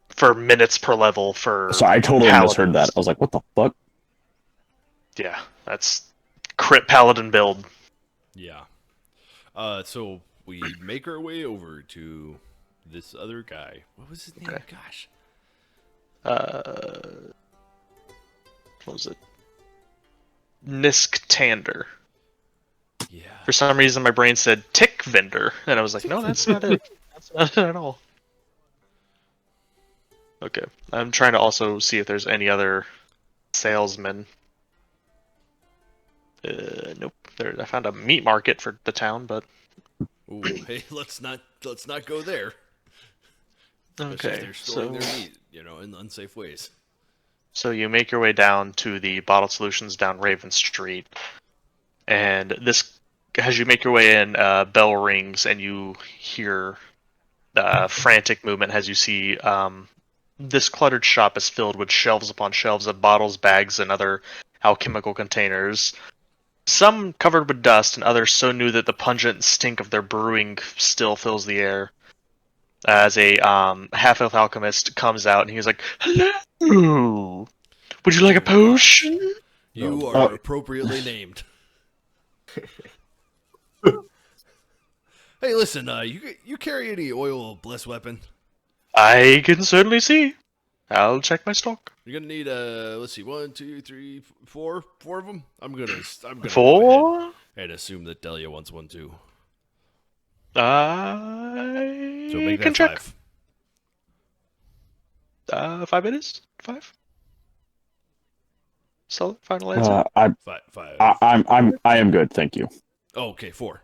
Speaker 1: For minutes per level for
Speaker 6: So I totally
Speaker 1: paladins.
Speaker 6: misheard that. I was like, what the fuck?
Speaker 1: Yeah, that's crit paladin build.
Speaker 5: Yeah. So we make our way over to this other guy. What was his name?
Speaker 1: Okay.
Speaker 5: Gosh.
Speaker 1: What was it? Nisk Tander.
Speaker 5: Yeah.
Speaker 1: For some reason, my brain said tick vendor, and I was like, no, that's not it. That's not it at all. Okay, I'm trying to also see if there's any other salesmen. Nope. There, I found a meat market for the town, but
Speaker 5: Ooh, hey, let's not go there. Especially if
Speaker 1: okay.
Speaker 5: they're storing
Speaker 1: So,
Speaker 5: their meat, in unsafe ways.
Speaker 1: so you make your way down to the Bottled Solutions down Raven Street, and this, as you make your way in, bell rings, and you hear frantic movement as you see this cluttered shop is filled with shelves upon shelves of bottles, bags, and other alchemical containers. Some covered with dust, and others so new that the pungent stink of their brewing still fills the air. As a half-elf alchemist comes out, and he's like, "Hello, would you like a potion?"
Speaker 5: You
Speaker 3: Oh,
Speaker 5: are appropriately named. Hey, listen, you carry any oil blessed weapon?
Speaker 1: I can certainly see. I'll check my stock.
Speaker 5: You're gonna need let's see, 1, 2, 3, 4 of them. I'm gonna go ahead
Speaker 1: 4?
Speaker 5: and assume that Delia wants one too.
Speaker 1: I
Speaker 5: So make
Speaker 1: can
Speaker 5: that
Speaker 1: check.
Speaker 5: 5.
Speaker 1: 5 minutes? 5? So, final answer?
Speaker 6: I
Speaker 5: 5.
Speaker 6: I am good, thank you.
Speaker 5: Oh, okay, 4.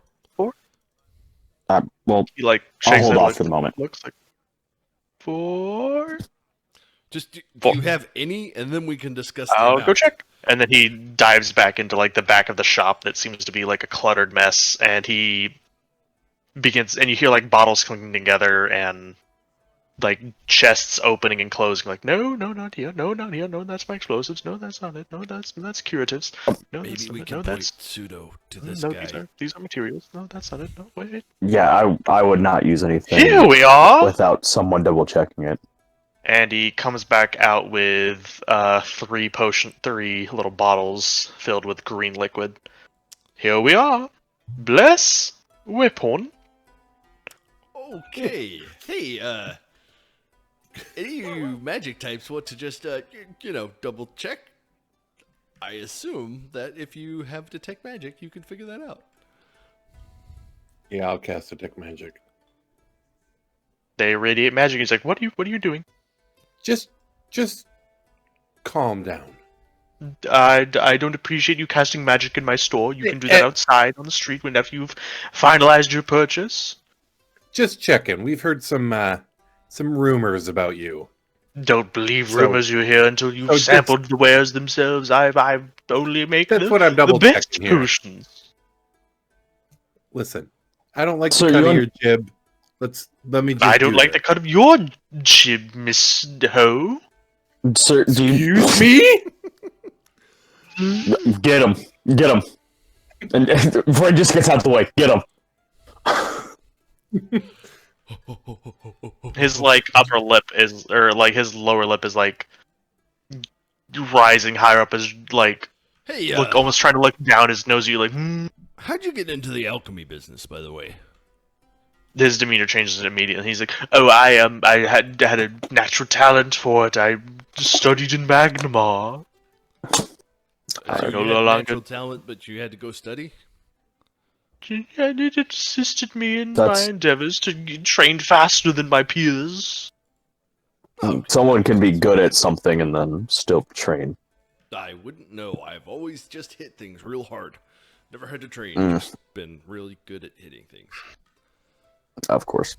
Speaker 6: Well,
Speaker 1: He like
Speaker 6: I'll
Speaker 1: shakes
Speaker 6: hold
Speaker 1: it,
Speaker 6: off
Speaker 1: like,
Speaker 6: for the moment.
Speaker 1: looks like 4.
Speaker 5: Just do
Speaker 1: 4.
Speaker 5: you have any, and then we can discuss. The
Speaker 1: I'll
Speaker 5: amount.
Speaker 1: go check. And then he dives back into like the back of the shop that seems to be like a cluttered mess, and he begins, and you hear like bottles clinking together and like chests opening and closing. Like, no, not here. No, not here. No, that's my explosives. No, that's not it. No, that's curatives. No,
Speaker 5: Maybe
Speaker 1: that's not
Speaker 5: we
Speaker 1: it.
Speaker 5: can
Speaker 1: No,
Speaker 5: point
Speaker 1: that's
Speaker 5: pseudo to this
Speaker 1: no.
Speaker 5: guy.
Speaker 1: These are materials. No, that's not it. No, wait.
Speaker 6: yeah, I would not use anything
Speaker 1: Here we are.
Speaker 6: without someone double checking it.
Speaker 1: And he comes back out with 3 little bottles filled with green liquid. Here we are. Bless weapon.
Speaker 5: Okay. Hey, any of you magic types want to just double check? I assume that if you have detect magic, you can figure that out.
Speaker 3: Yeah, I'll cast Detect Magic.
Speaker 1: They radiate magic. He's like, what are you doing?
Speaker 3: Just calm down.
Speaker 1: I don't appreciate you casting magic in my store. You can do that outside on the street whenever you've finalized your purchase.
Speaker 3: Just checking. We've heard some rumors about you.
Speaker 1: Don't believe
Speaker 3: So-
Speaker 1: rumors you hear until you've
Speaker 3: so
Speaker 1: sampled the wares themselves. I only make
Speaker 3: That's
Speaker 1: the,
Speaker 3: what I'm
Speaker 1: the
Speaker 3: double
Speaker 1: best
Speaker 3: checking here.
Speaker 1: potions.
Speaker 3: Listen, I don't like
Speaker 6: Sir,
Speaker 3: the cut
Speaker 6: you
Speaker 3: of
Speaker 6: un-
Speaker 3: your jib. Let me. Just
Speaker 1: I don't
Speaker 3: do
Speaker 1: like the
Speaker 3: this.
Speaker 1: cut of your jib, Miss Ho.
Speaker 6: Sir, do you
Speaker 3: Excuse me.
Speaker 6: get him? Get him!
Speaker 2: And Fred just gets out the way. Get him.
Speaker 1: His like upper lip is, or like his lower lip is like rising higher up, as like
Speaker 5: Hey,
Speaker 1: look almost trying to look down his nose. You like,
Speaker 5: how'd you get into the alchemy business, by the way?
Speaker 1: His demeanor changes immediately. He's like, "Oh, I had a natural talent for it. I studied in Magnemar."
Speaker 5: So
Speaker 1: I
Speaker 5: you
Speaker 1: no
Speaker 5: had
Speaker 1: longer-
Speaker 5: natural talent, but you had to go study?
Speaker 1: And it assisted me in
Speaker 2: That's-
Speaker 1: my endeavors to get trained faster than my peers.
Speaker 2: Someone can be good at something and then still train.
Speaker 5: I wouldn't know. I've always just hit things real hard. Never had to train.
Speaker 2: Mm.
Speaker 5: Just been really good at hitting things.
Speaker 2: Of course.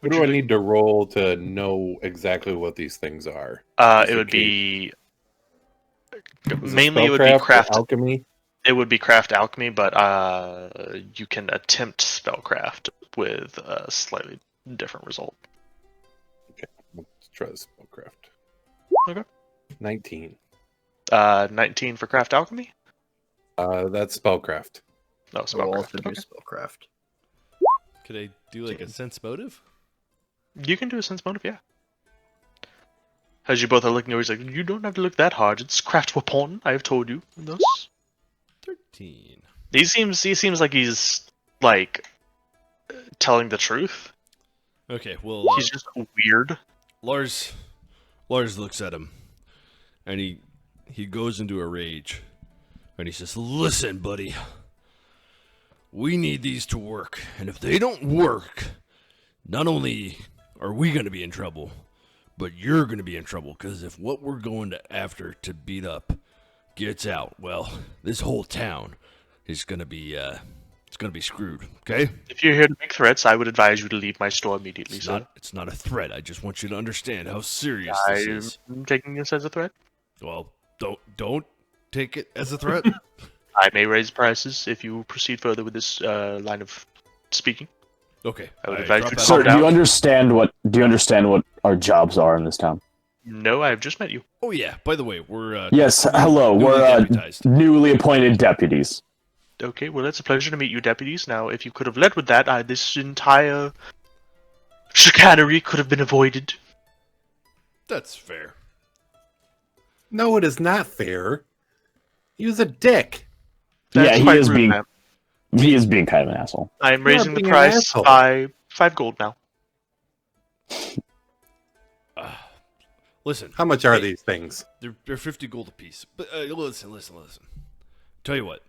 Speaker 3: What do I need to roll to know exactly what these things are?
Speaker 1: It would be mainly
Speaker 3: Spellcraft or alchemy.
Speaker 1: It would be craft alchemy, but you can attempt spellcraft with a slightly different result.
Speaker 3: Let's try the spellcraft.
Speaker 1: Okay.
Speaker 3: 19.
Speaker 1: 19 for craft alchemy.
Speaker 3: That's spellcraft.
Speaker 1: No,
Speaker 4: So we'll also
Speaker 1: spellcraft.
Speaker 4: do
Speaker 1: Okay.
Speaker 4: spellcraft.
Speaker 5: Could I do like a sense motive?
Speaker 1: You can do a sense motive, yeah. As you both are looking over, he's like, "You don't have to look that hard. It's craft weapon. I have told you." Thus.
Speaker 5: 13.
Speaker 1: He seems like he's like telling the truth.
Speaker 5: Okay, well,
Speaker 1: He's just weird.
Speaker 5: Lars looks at him, and he goes into a rage, and he says, "Listen, buddy, we need these to work, and if they don't work, not only are we going to be in trouble, but you're going to be in trouble, because if what we're going after to beat up gets out, well, this whole town is going to be it's going to be screwed, okay?
Speaker 1: If you're here to make threats, I would advise you to leave my store immediately,
Speaker 5: It's not a threat. I just want you to understand how serious
Speaker 1: sir.
Speaker 5: this is.
Speaker 1: I'm taking this as a threat.
Speaker 5: Well, don't take it as a threat.
Speaker 1: I may raise prices if you proceed further with this line of speaking.
Speaker 5: Okay.
Speaker 1: I would
Speaker 5: I
Speaker 1: advise
Speaker 5: drop
Speaker 1: you to
Speaker 5: out.
Speaker 2: Sir,
Speaker 1: calm
Speaker 2: do you
Speaker 1: down.
Speaker 2: understand what our jobs are in this town?
Speaker 1: No, I've just met you.
Speaker 5: Oh yeah. By the way, we're
Speaker 2: Yes, hello.
Speaker 5: newly
Speaker 2: We're
Speaker 5: deputized.
Speaker 2: newly appointed deputies.
Speaker 1: Okay, well, it's a pleasure to meet you, deputies. Now, if you could have led with that, this entire chicanery could have been avoided.
Speaker 5: That's fair.
Speaker 3: No, it is not fair. He was a dick.
Speaker 1: That's
Speaker 2: Yeah, he
Speaker 1: quite
Speaker 2: is
Speaker 1: rude,
Speaker 2: being
Speaker 1: ma'am.
Speaker 2: he is being kind of an asshole.
Speaker 1: I am
Speaker 3: You are
Speaker 1: raising the
Speaker 3: being an
Speaker 1: price
Speaker 3: asshole.
Speaker 1: by 5 gold now.
Speaker 5: Listen,
Speaker 3: How much are
Speaker 5: Hey.
Speaker 3: these things?
Speaker 5: they're 50 gold apiece. But listen. Tell you what.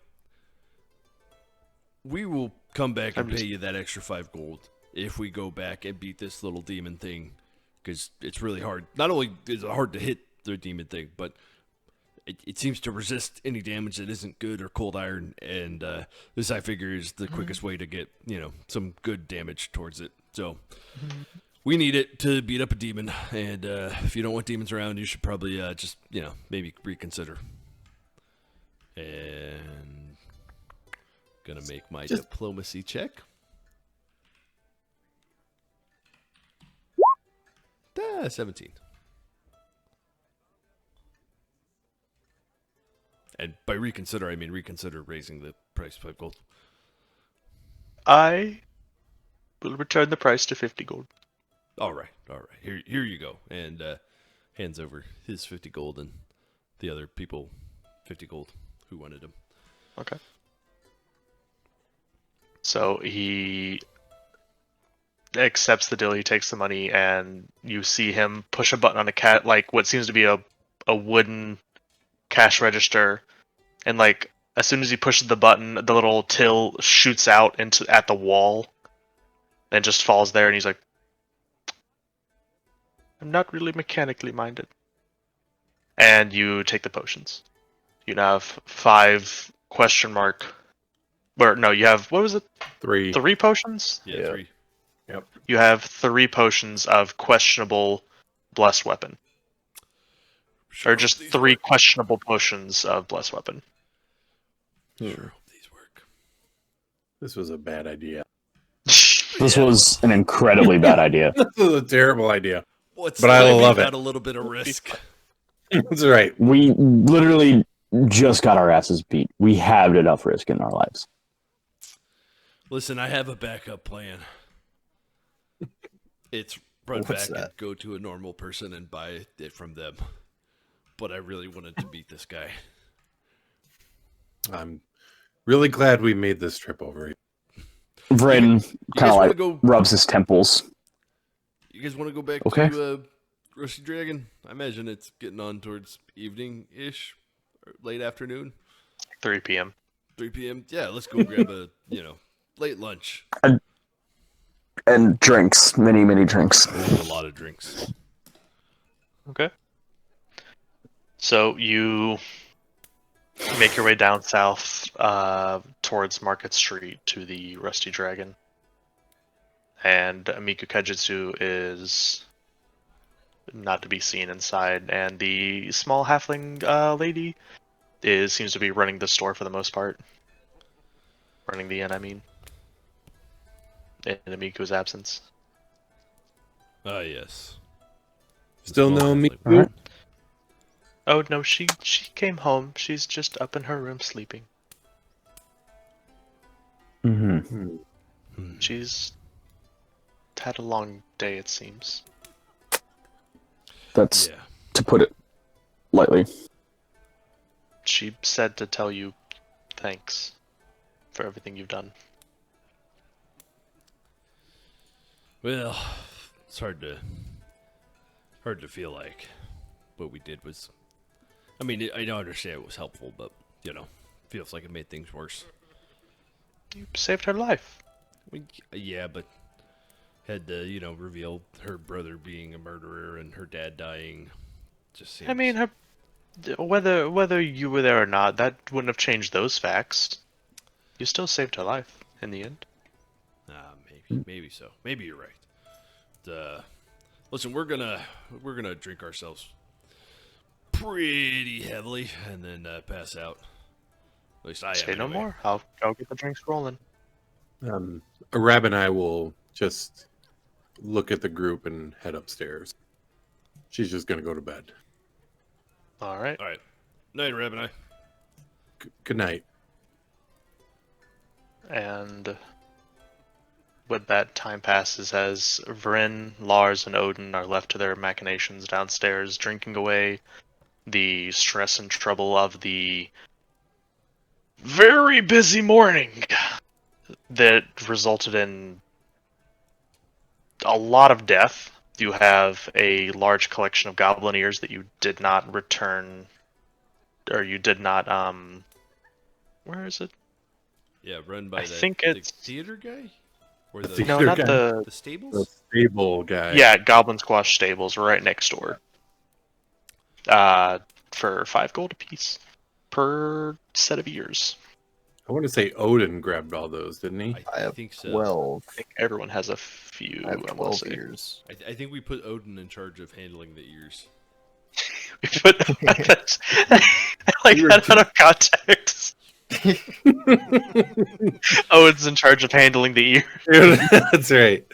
Speaker 5: We will come back and
Speaker 1: I'm just-
Speaker 5: pay you that extra 5 gold if we go back and beat this little demon thing, because it's really hard. Not only is it hard to hit the demon thing, but it seems to resist any damage that isn't good or cold iron, and this I figure is the quickest way to get some good damage towards it. So we need it to beat up a demon, and if you don't want demons around, you should probably just maybe reconsider. And gonna make my
Speaker 3: Just-
Speaker 5: diplomacy check. 17. And by reconsider, I mean reconsider raising the price 5 gold.
Speaker 1: I will return the price to 50 gold.
Speaker 5: All right. Here you go. And hands over his 50 gold and the other people 50 gold who wanted him.
Speaker 1: Okay. So he accepts the deal. He takes the money, and you see him push a button on like what seems to be a wooden cash register, and like as soon as he pushes the button, the little till shoots out at the wall, and just falls there. And he's like, "I'm not really mechanically minded." And you take the potions. You have 5 question mark. Or no, you have, what was it?
Speaker 3: 3.
Speaker 1: 3 potions?
Speaker 5: Yeah,
Speaker 3: Yeah.
Speaker 5: 3.
Speaker 1: You have 3 potions of questionable blessed weapon.
Speaker 5: Sure
Speaker 1: Or
Speaker 5: hope
Speaker 1: just
Speaker 5: these
Speaker 1: 3
Speaker 5: work.
Speaker 1: questionable potions of blessed weapon.
Speaker 5: Sure hope these work.
Speaker 3: This was a bad idea.
Speaker 2: This was an incredibly bad idea.
Speaker 3: This was a terrible idea.
Speaker 5: What's
Speaker 3: But I love it.
Speaker 5: Got a little bit of risk.
Speaker 3: That's right.
Speaker 2: We literally
Speaker 6: just got our asses beat. We have enough risk in our lives.
Speaker 5: Listen, I have a backup plan. It's run
Speaker 4: What's
Speaker 5: back and
Speaker 4: that?
Speaker 5: go to a normal person and buy it from them. But I really wanted to beat this guy.
Speaker 3: I'm really glad we made this trip over here.
Speaker 6: Vrin
Speaker 5: You
Speaker 6: kind
Speaker 5: guys
Speaker 6: of
Speaker 5: want
Speaker 6: like
Speaker 5: to go?
Speaker 6: rubs his temples.
Speaker 5: You guys want to go back
Speaker 6: Okay.
Speaker 5: to Rusty Dragon? I imagine it's getting on towards evening-ish, or late afternoon,
Speaker 1: 3 p.m.
Speaker 5: 3 p.m. Yeah, let's go grab a late lunch.
Speaker 6: And drinks. Many, many drinks.
Speaker 5: A lot of drinks.
Speaker 1: Okay. So you make your way down south towards Market Street to the Rusty Dragon. And Miku Kajitsu is not to be seen inside, and the small halfling lady seems to be running the store for the most part. Running the inn, I mean. In Miku's absence.
Speaker 5: Ah, yes.
Speaker 3: Still
Speaker 5: Small
Speaker 3: no
Speaker 5: halfling.
Speaker 3: me.
Speaker 6: Alright.
Speaker 1: Oh no, she came home. She's just up in her room sleeping.
Speaker 6: Mm-hmm.
Speaker 1: She's had a long day, it seems.
Speaker 6: That's
Speaker 5: Yeah.
Speaker 6: to put it lightly.
Speaker 1: She said to tell you thanks for everything you've done.
Speaker 5: Well, it's hard to feel like what we did was. I mean, I don't understand it was helpful, but feels like it made things worse.
Speaker 1: You saved her life.
Speaker 5: Yeah, but had to reveal her brother being a murderer and her dad dying. Just seems.
Speaker 1: I mean, whether you were there or not, that wouldn't have changed those facts. You still saved her life in the end.
Speaker 5: Maybe so. Maybe you're right. Listen, we're gonna drink ourselves pretty heavily and then pass out. At least I
Speaker 1: Say
Speaker 5: am.
Speaker 1: no
Speaker 5: Anyway.
Speaker 1: more. I'll get the drinks rolling.
Speaker 3: Arab and I will just look at the group and head upstairs. She's just gonna go to bed.
Speaker 1: All right.
Speaker 5: All right. Night, Rab and I.
Speaker 3: Good night.
Speaker 1: And with that, time passes as Vrin, Lars, and Odin are left to their machinations downstairs, drinking away the stress and trouble of the very busy morning that resulted in a lot of death. You have a large collection of goblin ears that you did not return, or you did not, where is it?
Speaker 5: Yeah, run by
Speaker 1: I
Speaker 5: that
Speaker 1: think
Speaker 5: the
Speaker 1: it's-
Speaker 5: theater guy or
Speaker 3: The
Speaker 5: the
Speaker 3: theater
Speaker 1: No, not
Speaker 3: guy.
Speaker 1: the,
Speaker 5: the stables.
Speaker 3: The stable guy.
Speaker 1: yeah, Goblin Squash Stables right next door. For 5 gold apiece per set of ears.
Speaker 3: I want to say Odin grabbed all those, didn't he?
Speaker 4: I
Speaker 5: I
Speaker 4: have
Speaker 5: think so.
Speaker 4: 12.
Speaker 1: I think everyone has a few.
Speaker 4: I have
Speaker 1: I wanna
Speaker 4: 12
Speaker 1: say.
Speaker 4: ears.
Speaker 5: I think we put Odin in charge of handling the ears.
Speaker 1: But that's, I like that out of context. Owen's in charge of handling the ear.
Speaker 3: That's right.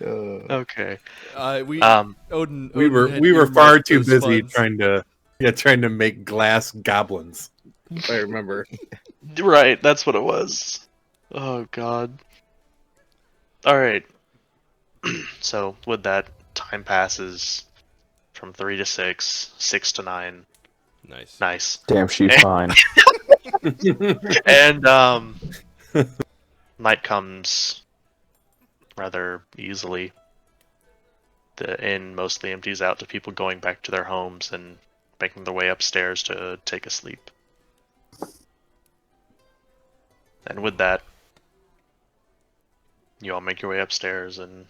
Speaker 1: Okay.
Speaker 5: We
Speaker 1: Um,
Speaker 5: Odin.
Speaker 3: We
Speaker 5: Odin had
Speaker 3: were far
Speaker 5: earmarked
Speaker 3: too
Speaker 5: those
Speaker 3: busy
Speaker 5: funds.
Speaker 3: trying to make glass goblins. If I remember.
Speaker 1: right, that's what it was. Oh god. All right. So with that, time passes from 3 to 6, 6 to 9.
Speaker 5: Nice.
Speaker 1: Nice.
Speaker 6: Damn, she's fine.
Speaker 1: And night comes rather easily. The inn mostly empties out to people going back to their homes and making their way upstairs to take a sleep. And with that, you all make your way upstairs and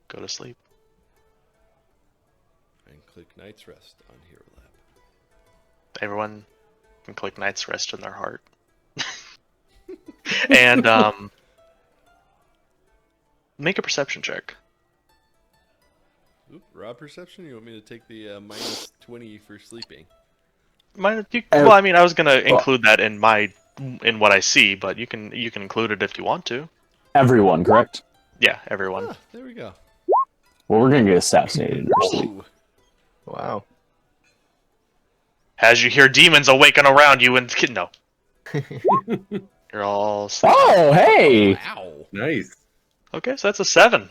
Speaker 1: go to sleep.
Speaker 5: And click Night's Rest on Hero Lab.
Speaker 1: Everyone can click Night's Rest in their heart. And make a perception check.
Speaker 5: Oop, raw perception. You want me to take the -20 for sleeping?
Speaker 1: Well, I mean, I was gonna include that in what I see, but you can include it if you want to.
Speaker 6: Everyone, correct?
Speaker 1: Yeah, everyone.
Speaker 5: Ah, there we go.
Speaker 6: Well, we're gonna get assassinated in our sleep.
Speaker 5: Ooh.
Speaker 4: Wow.
Speaker 1: As you hear demons awaken around you and no, you're all sleeping.
Speaker 2: Oh, hey!
Speaker 5: Wow.
Speaker 3: Nice.
Speaker 1: Okay, so that's a 7.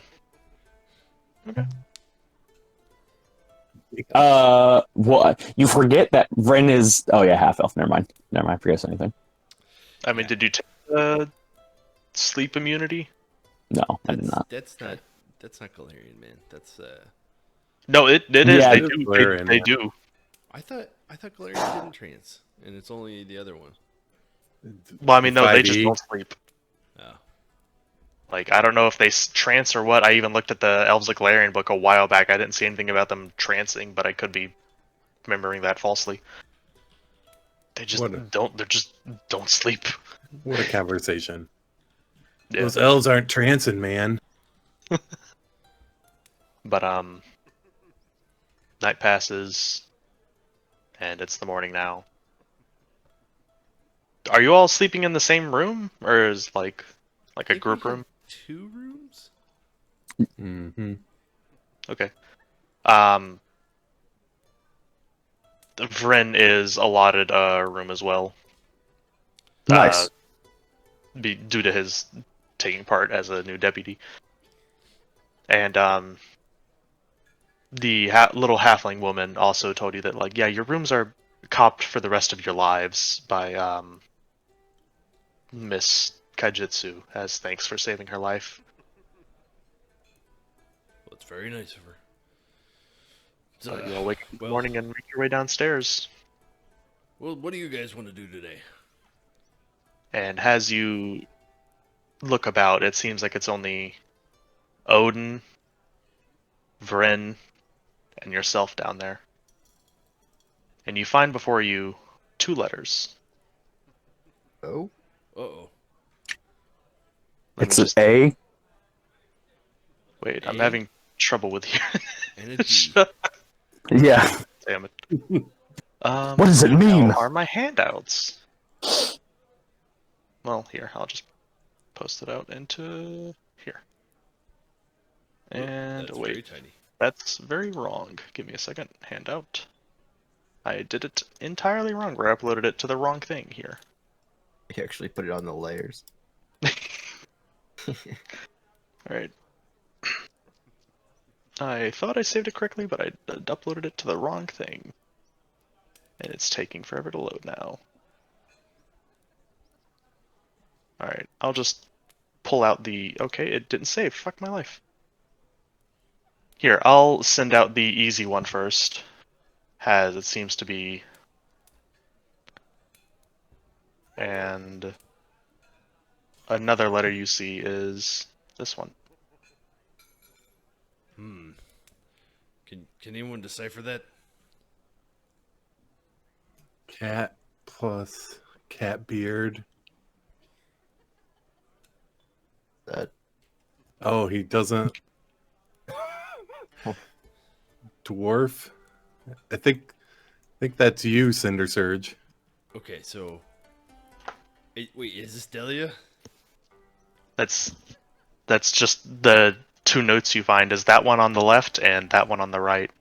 Speaker 2: What? You forget that Ren is. Oh yeah, half elf. Never mind. I forget anything.
Speaker 1: I mean, did you take the sleep immunity?
Speaker 2: No, I did not.
Speaker 5: That's not Galarian, man. That's
Speaker 1: No, it is.
Speaker 2: Yeah,
Speaker 1: They
Speaker 3: it is
Speaker 1: do.
Speaker 3: Galarian,
Speaker 1: They
Speaker 3: yeah.
Speaker 1: do.
Speaker 5: I thought Galarian didn't trance, and it's only the other one.
Speaker 1: Well, I mean, no, they just
Speaker 3: 5e.
Speaker 1: don't sleep.
Speaker 5: Oh.
Speaker 1: Like, I don't know if they trance or what. I even looked at the Elves of Galarian book a while back. I didn't see anything about them trancing, but I could be remembering that falsely. They just don't. They just don't sleep.
Speaker 3: What a conversation.
Speaker 1: Yeah.
Speaker 3: Those elves aren't trancing, man.
Speaker 1: But night passes, and it's the morning now. Are you all sleeping in the same room, or is like a
Speaker 5: think
Speaker 1: group
Speaker 5: we had
Speaker 1: room?
Speaker 5: 2 rooms?
Speaker 3: Mm-hmm.
Speaker 1: Okay. Vren is allotted a room as well.
Speaker 2: Nice.
Speaker 1: Due to his taking part as a new deputy. And the little halfling woman also told you that, like, yeah, your rooms are copped for the rest of your lives by Miss Kaijitsu as thanks for saving her life.
Speaker 5: Well, it's very nice of her.
Speaker 1: So you all wake up in the
Speaker 5: well-
Speaker 1: morning and make your way downstairs.
Speaker 5: Well, what do you guys want to do today?
Speaker 1: And as you look about, it seems like it's only Odin, Vren, and yourself down there. And you find before you 2 letters.
Speaker 4: Oh,
Speaker 5: Uh-oh.
Speaker 1: Let me
Speaker 2: It's
Speaker 1: just
Speaker 2: an A.
Speaker 1: wait. I'm
Speaker 5: A?
Speaker 1: having trouble with you.
Speaker 5: And a D.
Speaker 1: Shut
Speaker 2: Yeah.
Speaker 1: Damn it.
Speaker 2: What does it mean?
Speaker 1: How are my handouts? Well, here, I'll just post it out into here. And
Speaker 5: That's very
Speaker 1: wait,
Speaker 5: tiny.
Speaker 1: that's very wrong. Give me a second. Handout. I did it entirely wrong. We uploaded it to the wrong thing here.
Speaker 4: you actually put it on the layers.
Speaker 1: Alright. I thought I saved it correctly, but I uploaded it to the wrong thing. And it's taking forever to load now. Alright, I'll just pull out the... Okay, it didn't save. Fuck my life. Here, I'll send out the easy one first. It seems to be... And... Another letter you see is this one.
Speaker 5: Can anyone decipher that?
Speaker 3: Cat plus cat beard.
Speaker 4: That
Speaker 3: Oh, he doesn't. Dwarf. I think that's you, Cinder Surge.
Speaker 5: Okay, so... Wait, is this Delia?
Speaker 1: That's just the 2 notes you find, is that one on the left and that one on the right.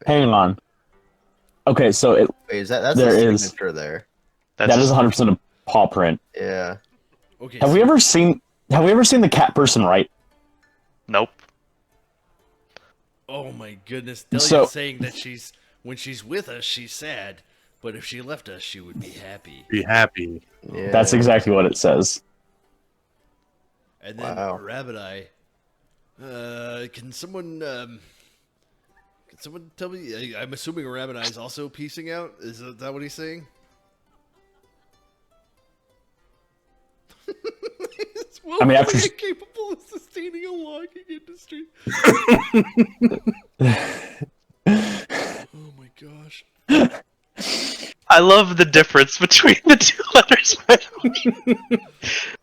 Speaker 2: Hang on. Okay, so
Speaker 4: wait, is that's
Speaker 2: There
Speaker 4: a
Speaker 2: is.
Speaker 4: signature there?
Speaker 1: That's
Speaker 2: that is 100% a paw print.
Speaker 4: Yeah.
Speaker 5: Okay,
Speaker 2: Have we ever seen the cat person right?
Speaker 1: Nope.
Speaker 5: Oh my goodness, Delia's
Speaker 2: So-
Speaker 5: saying that when she's with us, she's sad, but if she left us, she would be happy.
Speaker 3: Be happy.
Speaker 4: Yeah.
Speaker 2: That's exactly what it says.
Speaker 5: And then
Speaker 4: Wow.
Speaker 5: Rabbit Eye, can someone tell me? I'm assuming Rabbit Eye is also piecing out. Is that what he's saying?
Speaker 2: I mean, after-
Speaker 5: capable of sustaining a logging industry. Oh my gosh.
Speaker 1: I love the difference between the 2 letters.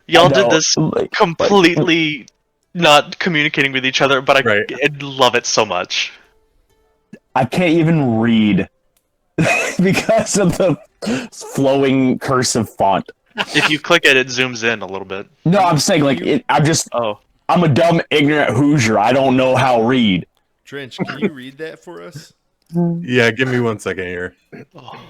Speaker 1: Y'all did
Speaker 2: No,
Speaker 1: this
Speaker 2: like-
Speaker 1: completely not communicating with each other, but I
Speaker 3: Right.
Speaker 1: love it so much.
Speaker 2: I can't even read because of the flowing cursive font.
Speaker 1: If you click it, it zooms in a little bit.
Speaker 2: No, I'm saying like I'm
Speaker 1: Oh,
Speaker 2: a dumb ignorant Hoosier. I don't know how to read.
Speaker 5: Trench, can you read that for us?
Speaker 3: Yeah, give me 1 second here.
Speaker 1: Oh.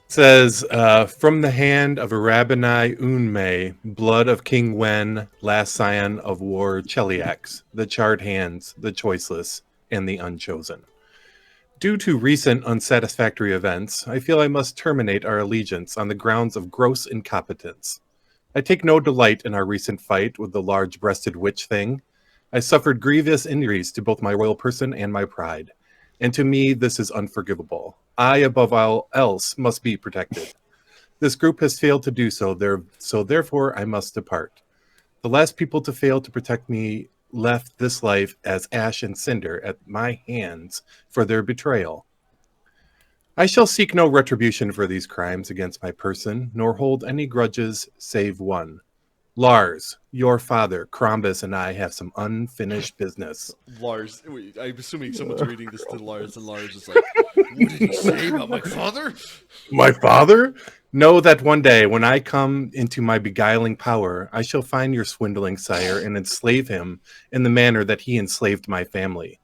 Speaker 3: Says, from the hand of Arabinai Unme, blood of King Wen, last scion of war Cheliax, the charred hands, the choiceless, and the unchosen. Due to recent unsatisfactory events, I feel I must terminate our allegiance on the grounds of gross incompetence. I take no delight in our recent fight with the large-breasted witch thing. I suffered grievous injuries to both my royal person and my pride, and to me this is unforgivable. I, above all else, must be protected. This group has failed to do so, so therefore I must depart. The last people to fail to protect me left this life as ash and cinder at my hands for their betrayal. I shall seek no retribution for these crimes against my person, nor hold any grudges save one. Lars, your father, Krombus, and I have some unfinished business.
Speaker 5: Lars, wait, I'm assuming someone's reading this to Lars, and Lars is like, "What did he say about my father?"
Speaker 3: My father? Know that one day, when I come into my beguiling power, I shall find your swindling sire and enslave him in the manner that he enslaved my family.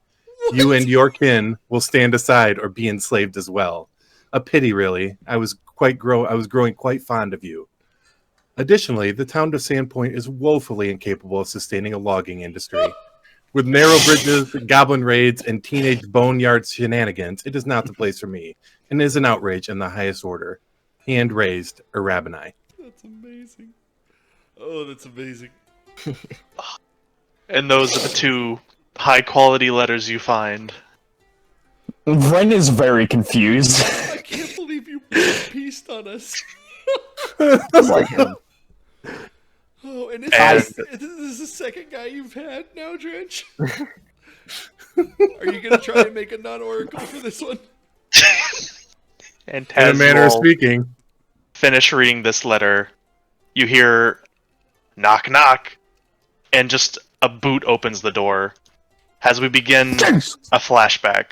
Speaker 3: You and your kin will stand aside or be enslaved as well. A pity, really. I was growing quite fond of you. Additionally, the town of Sandpoint is woefully incapable of sustaining a logging industry. With narrow bridges, goblin raids, and teenage boneyard shenanigans, it is not the place for me, and is an outrage in the highest order. Hand raised, Arabinai.
Speaker 5: That's amazing. Oh, that's amazing.
Speaker 1: And those are the two high-quality letters you find.
Speaker 2: Ren is very confused.
Speaker 5: I can't believe you pieced on us.
Speaker 4: It's like him.
Speaker 5: Oh, and
Speaker 1: And-
Speaker 5: this is the second guy you've had now, Drench? Are you going to try and make a non-oracle for this one?
Speaker 1: And
Speaker 3: In a
Speaker 1: as
Speaker 3: manner of
Speaker 1: you all
Speaker 3: speaking.
Speaker 1: finish reading this letter, you hear knock knock, and just a boot opens the door. As we begin a flashback,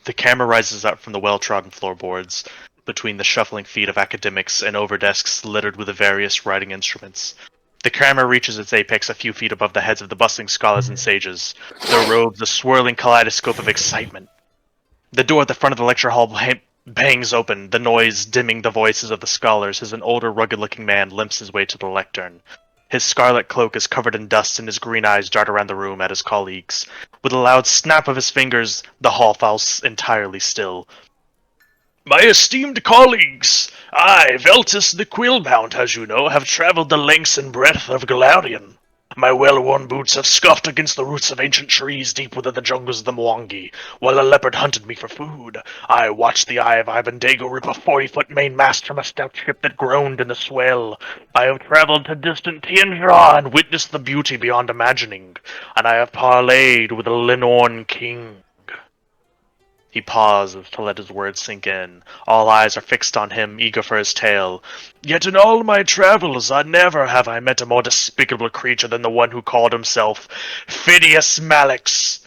Speaker 1: the camera rises up from the well-trodden floorboards between the shuffling feet of academics and over desks littered with the various writing instruments. The camera reaches its apex a few feet above the heads of the bustling scholars and sages, their robes a swirling kaleidoscope of excitement. The door at the front of the lecture hall bangs open, the noise dimming the voices of the scholars as an older, rugged-looking man limps his way to the lectern. His scarlet cloak is covered in dust and his green eyes dart around the room at his colleagues. With a loud snap of his fingers, the hall falls entirely still. My esteemed colleagues, I, Veltus the Quillbound, as you know, have traveled the lengths and breadth of Galarian. My well-worn boots have scuffed against the roots of ancient trees deep within the jungles of the Mwangi, while a leopard hunted me for food. I watched the eye of Ibandago rip a 40-foot mainmast from a stout ship that groaned in the swell. I have traveled to distant Tianjia and witnessed the beauty beyond imagining, and I have parleyed with the Lenorn king. He pauses to let his words sink in. All eyes are fixed on him, eager for his tale. Yet in all my travels, never have I met a more despicable creature than the one who called himself Phidias Malix.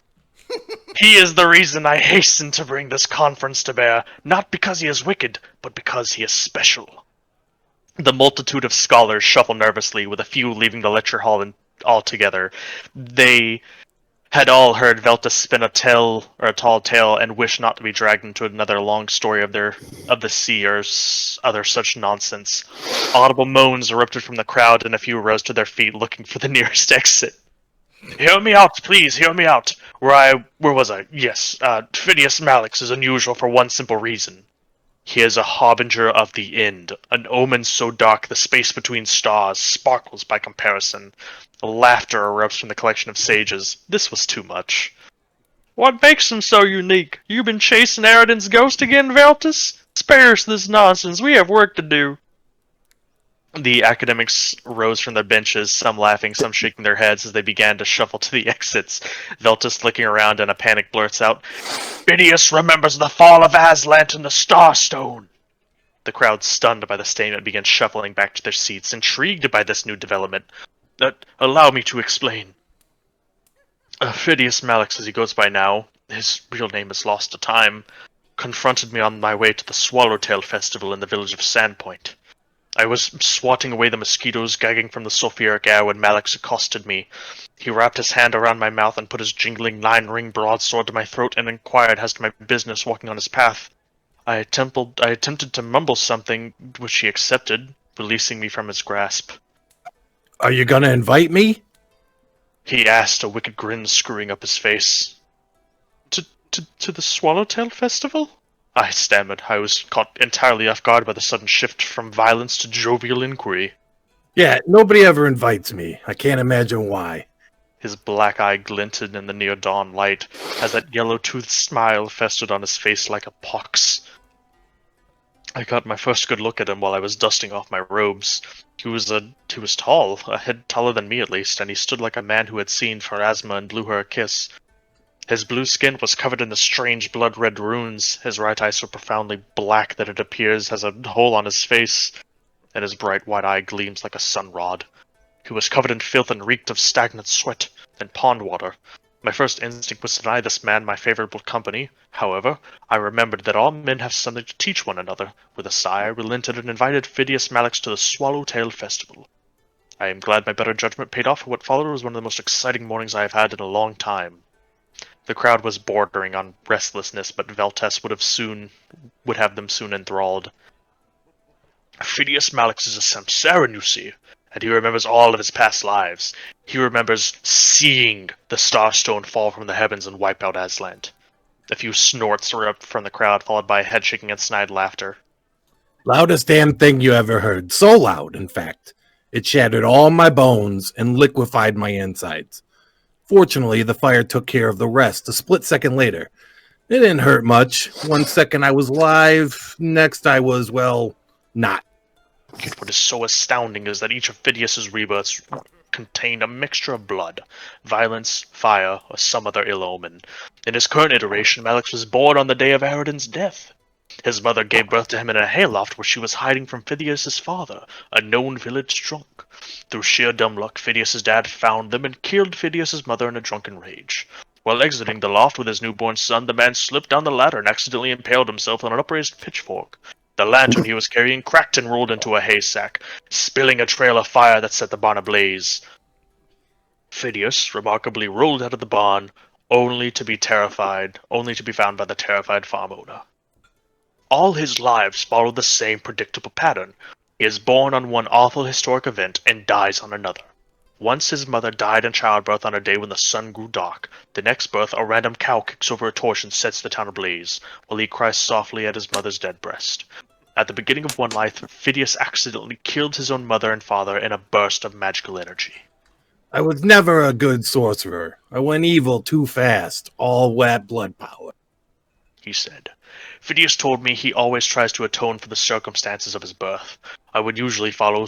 Speaker 1: He is the reason I hasten to bring this conference to bear, not because he is wicked, but because he is special. The multitude of scholars shuffle nervously, with a few leaving the lecture hall altogether. They had all heard Veltus spin a tall tale and wished not to be dragged into another long story of the sea or other such nonsense. Audible moans erupted from the crowd and a few rose to their feet looking for the nearest exit. Hear me out, please, hear me out. Where was I? Yes, Phidias Malix is unusual for one simple reason. He is a harbinger of the end, an omen so dark the space between stars sparkles by comparison. Laughter erupts from the collection of sages. This was too much. What makes him so unique? You been chasing Aridin's ghost again, Veltus? Spare us this nonsense, we have work to do. The academics rose from their benches, some laughing, some shaking their heads as they began to shuffle to the exits. Veltus, looking around in a panic, blurts out, Phidias remembers the fall of Aslant and the Starstone. The crowd, stunned by the statement, began shuffling back to their seats, intrigued by this new development. Allow me to explain. Phidias Malix, as he goes by now, his real name is lost to time, confronted me on my way to the Swallowtail Festival in the village of Sandpoint. I was swatting away the mosquitoes gagging from the sulfuric air when Malix accosted me. He wrapped his hand around my mouth and put his jingling 9-ring broadsword to my throat and inquired as to my business walking on his path. I attempted to mumble something, which he accepted, releasing me from his grasp.
Speaker 3: Are you gonna invite me?
Speaker 1: He asked, a wicked grin screwing up his face. To the Swallowtail Festival? I stammered. I was caught entirely off guard by the sudden shift from violence to jovial inquiry.
Speaker 3: Yeah, nobody ever invites me. I can't imagine why.
Speaker 1: His black eye glinted in the near-dawn light, as that yellow-toothed smile festered on his face like a pox. I got my first good look at him while I was dusting off my robes. He was tall, a head taller than me at least, and he stood like a man who had seen Pharasma and blew her a kiss. His blue skin was covered in the strange blood-red runes, his right eye so profoundly black that it appears has a hole on his face, and his bright white eye gleams like a sun-rod. He was covered in filth and reeked of stagnant sweat and pond water. My first instinct was to deny this man my favorable company. However, I remembered that all men have something to teach one another. With a sigh, I relented and invited Phidias Malix to the Swallowtail Festival. I am glad my better judgment paid off, for what followed was one of the most exciting mornings I have had in a long time. The crowd was bordering on restlessness, but Veltes would have them soon enthralled. Phidias Malix is a Samsarin, you see, and he remembers all of his past lives. He remembers seeing the Starstone fall from the heavens and wipe out Aslant. A few snorts erupted from the crowd, followed by head shaking and snide laughter.
Speaker 3: Loudest damn thing you ever heard. So loud, in fact. It shattered all my bones and liquefied my insides. Fortunately, the fire took care of the rest a split second later. It didn't hurt much. 1 second I was alive, next I was, well, not.
Speaker 1: Yet what is so astounding is that each of Phidias's rebirths contained a mixture of blood, violence, fire, or some other ill omen. In his current iteration, Malix was born on the day of Aridin's death. His mother gave birth to him in a hayloft where she was hiding from Phidias's father, a known village drunk. Through sheer dumb luck, Phidias's dad found them and killed Phidias's mother in a drunken rage. While exiting the loft with his newborn son, the man slipped down the ladder and accidentally impaled himself on an upraised pitchfork. The lantern he was carrying cracked and rolled into a haystack, spilling a trail of fire that set the barn ablaze. Phidias remarkably rolled out of the barn, only to be found by the terrified farm owner. All his lives follow the same predictable pattern. He is born on one awful historic event and dies on another. Once his mother died in childbirth on a day when the sun grew dark. The next birth, a random cow kicks over a torch and sets the town ablaze, while he cries softly at his mother's dead breast. At the beginning of one life, Phidias accidentally killed his own mother and father in a burst of magical energy.
Speaker 3: I was never a good sorcerer. I went evil too fast, all wet blood power,
Speaker 1: He said. Phidias told me he always tries to atone for the circumstances of his birth. I would usually follow...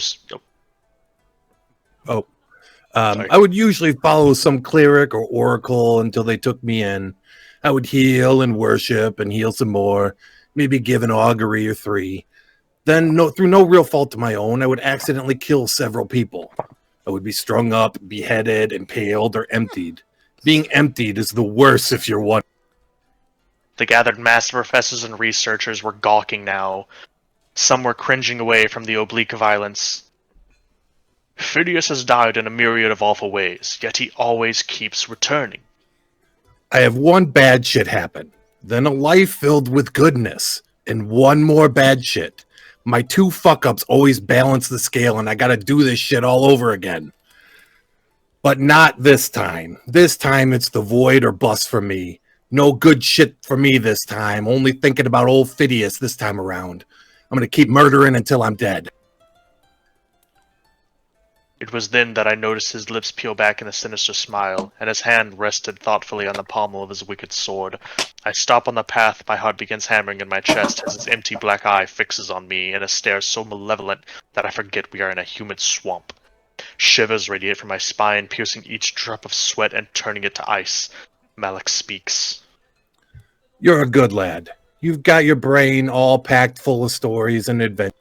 Speaker 3: I would usually follow some cleric or oracle until they took me in. I would heal and worship and heal some more, maybe give an augury or 3. Then, through no real fault of my own, I would accidentally kill several people. I would be strung up, beheaded, impaled, or emptied. Being emptied is the worst if you're one.
Speaker 1: The gathered mass of professors and researchers were gawking now. Some were cringing away from the oblique violence. Phidias has died in a myriad of awful ways, yet he always keeps returning.
Speaker 3: I have one bad shit happen, then a life filled with goodness, and one more bad shit. My 2 fuck-ups always balance the scale, and I gotta do this shit all over again. But not this time. This time it's the void or bust for me. No good shit for me this time. Only thinking about old Phidias this time around. I'm gonna keep murdering until I'm dead.
Speaker 1: It was then that I noticed his lips peel back in a sinister smile, and his hand rested thoughtfully on the pommel of his wicked sword. I stop on the path, my heart begins hammering in my chest as his empty black eye fixes on me in a stare so malevolent that I forget we are in a humid swamp. Shivers radiate from my spine, piercing each drop of sweat and turning it to ice. Malix speaks.
Speaker 3: You're a good lad. You've got your brain all packed full of stories and adventures.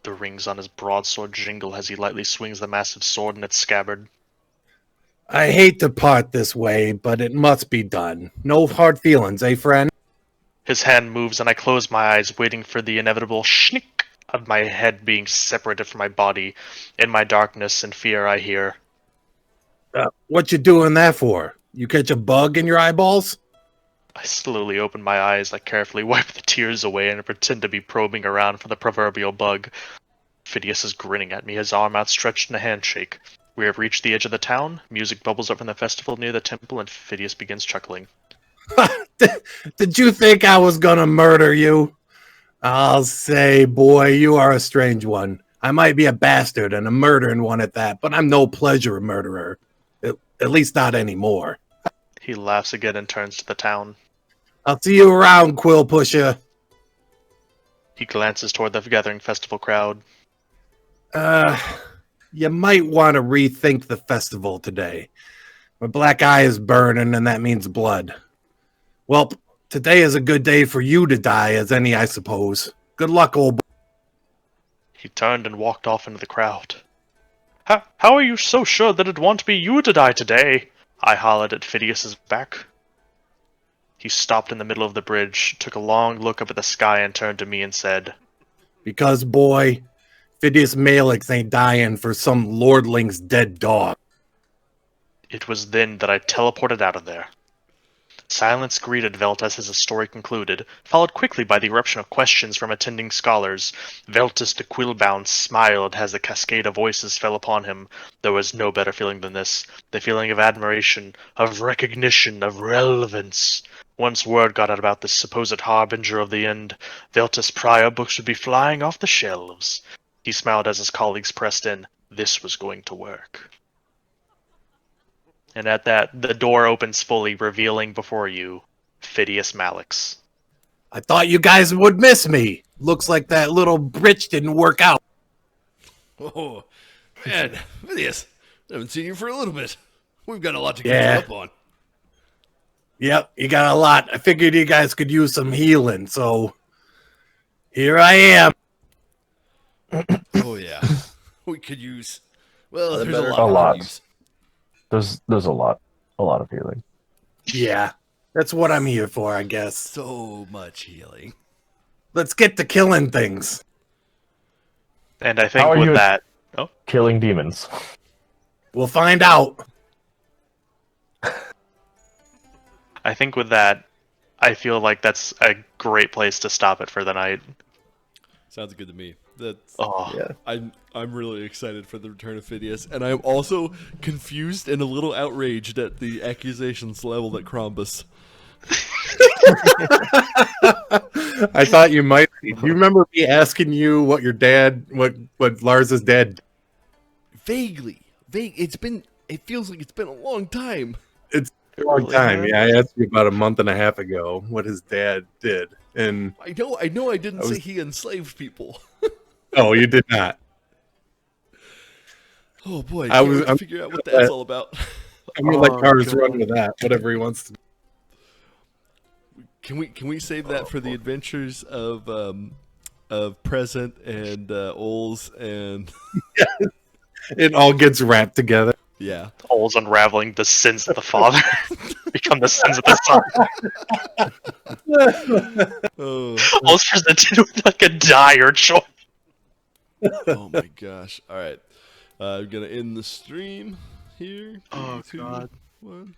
Speaker 1: The rings on his broadsword jingle as he lightly swings the massive sword in its scabbard.
Speaker 3: I hate to part this way, but it must be done. No hard feelings, eh, friend?
Speaker 1: His hand moves and I close my eyes, waiting for the inevitable schnick of my head being separated from my body. In my darkness and fear, I hear,
Speaker 3: What you doing that for? You catch a bug in your eyeballs?
Speaker 1: I slowly open my eyes. I carefully wipe the tears away and pretend to be probing around for the proverbial bug. Phidias is grinning at me, his arm outstretched in a handshake. We have reached the edge of the town. Music bubbles up from the festival near the temple, and Phidias begins chuckling.
Speaker 3: Did you think I was gonna murder you? I'll say, boy, you are a strange one. I might be a bastard and a murdering one at that, but I'm no pleasure murderer. At least not anymore.
Speaker 1: He laughs again and turns to the town.
Speaker 3: I'll see you around, Quill Pusher.
Speaker 1: He glances toward the gathering festival crowd.
Speaker 3: You might want to rethink the festival today. My black eye is burning, and that means blood. Well, today is a good day for you to die as any, I suppose. Good luck, old boy.
Speaker 1: He turned and walked off into the crowd. How are you so sure that it won't be you to die today? I hollered at Phidias's back. He stopped in the middle of the bridge, took a long look up at the sky, and turned to me and said,
Speaker 3: Because, boy, Phidias Malix ain't dying for some lordling's dead dog.
Speaker 1: It was then that I teleported out of there. Silence greeted Veltus as the story concluded, followed quickly by the eruption of questions from attending scholars. Veltus the Quillbound smiled as the cascade of voices fell upon him. There was no better feeling than this, the feeling of admiration, of recognition, of relevance. Once word got out about this supposed harbinger of the end, Veltus prior books would be flying off the shelves. He smiled as his colleagues pressed in. This was going to work. And at that, the door opens fully, revealing before you Phidias Malix.
Speaker 3: I thought you guys would miss me. Looks like that little bridge didn't work out.
Speaker 5: Oh, man, Phidias, I haven't seen you for a little bit. We've got a lot to catch
Speaker 3: Yeah.
Speaker 5: up on.
Speaker 3: Yep, you got a lot. I figured you guys could use some healing, so here I am.
Speaker 5: Oh, yeah. We could use... Well, there's
Speaker 4: better-
Speaker 5: a lot.
Speaker 2: A
Speaker 5: we could
Speaker 2: lot.
Speaker 5: use.
Speaker 2: There's a lot of healing.
Speaker 3: Yeah, that's what I'm here for, I guess.
Speaker 5: So much healing.
Speaker 3: Let's get to killing things.
Speaker 1: And I
Speaker 2: How
Speaker 1: think
Speaker 2: are
Speaker 1: with
Speaker 2: you-
Speaker 1: that,
Speaker 2: Killing demons.
Speaker 3: We'll find out.
Speaker 1: I feel like that's a great place to stop it for the night.
Speaker 5: Sounds good to me. That's...
Speaker 1: Oh,
Speaker 4: Yeah.
Speaker 5: I'm really excited for the return of Phidias, and I'm also confused and a little outraged at the accusations leveled at Crombus.
Speaker 3: I thought you might. Do you remember me asking you what your dad, what Lars's dad?
Speaker 5: Vaguely. It feels like it's been a long time.
Speaker 3: It's a long time. Yeah, I asked you about a month and a half ago what his dad did, and
Speaker 5: I know I didn't say he enslaved people.
Speaker 3: no, you did not.
Speaker 5: Oh boy,
Speaker 3: I
Speaker 5: I
Speaker 3: was-
Speaker 5: was
Speaker 3: I'm-
Speaker 5: figure out what that's all about.
Speaker 3: I'm gonna let
Speaker 1: Oh,
Speaker 3: Cars
Speaker 1: God.
Speaker 3: run with that. Whatever he wants to.
Speaker 5: Can we save that for the adventures of Present and Ols and
Speaker 3: It all gets wrapped together.
Speaker 5: yeah.
Speaker 1: Oles unraveling the sins of the father become the sins of the son.
Speaker 5: Oh,
Speaker 1: Oles presented with like a dire choice.
Speaker 5: oh my gosh. All right. I'm going to end the stream here.
Speaker 1: Oh,
Speaker 5: Three, two,
Speaker 1: God.
Speaker 5: 1.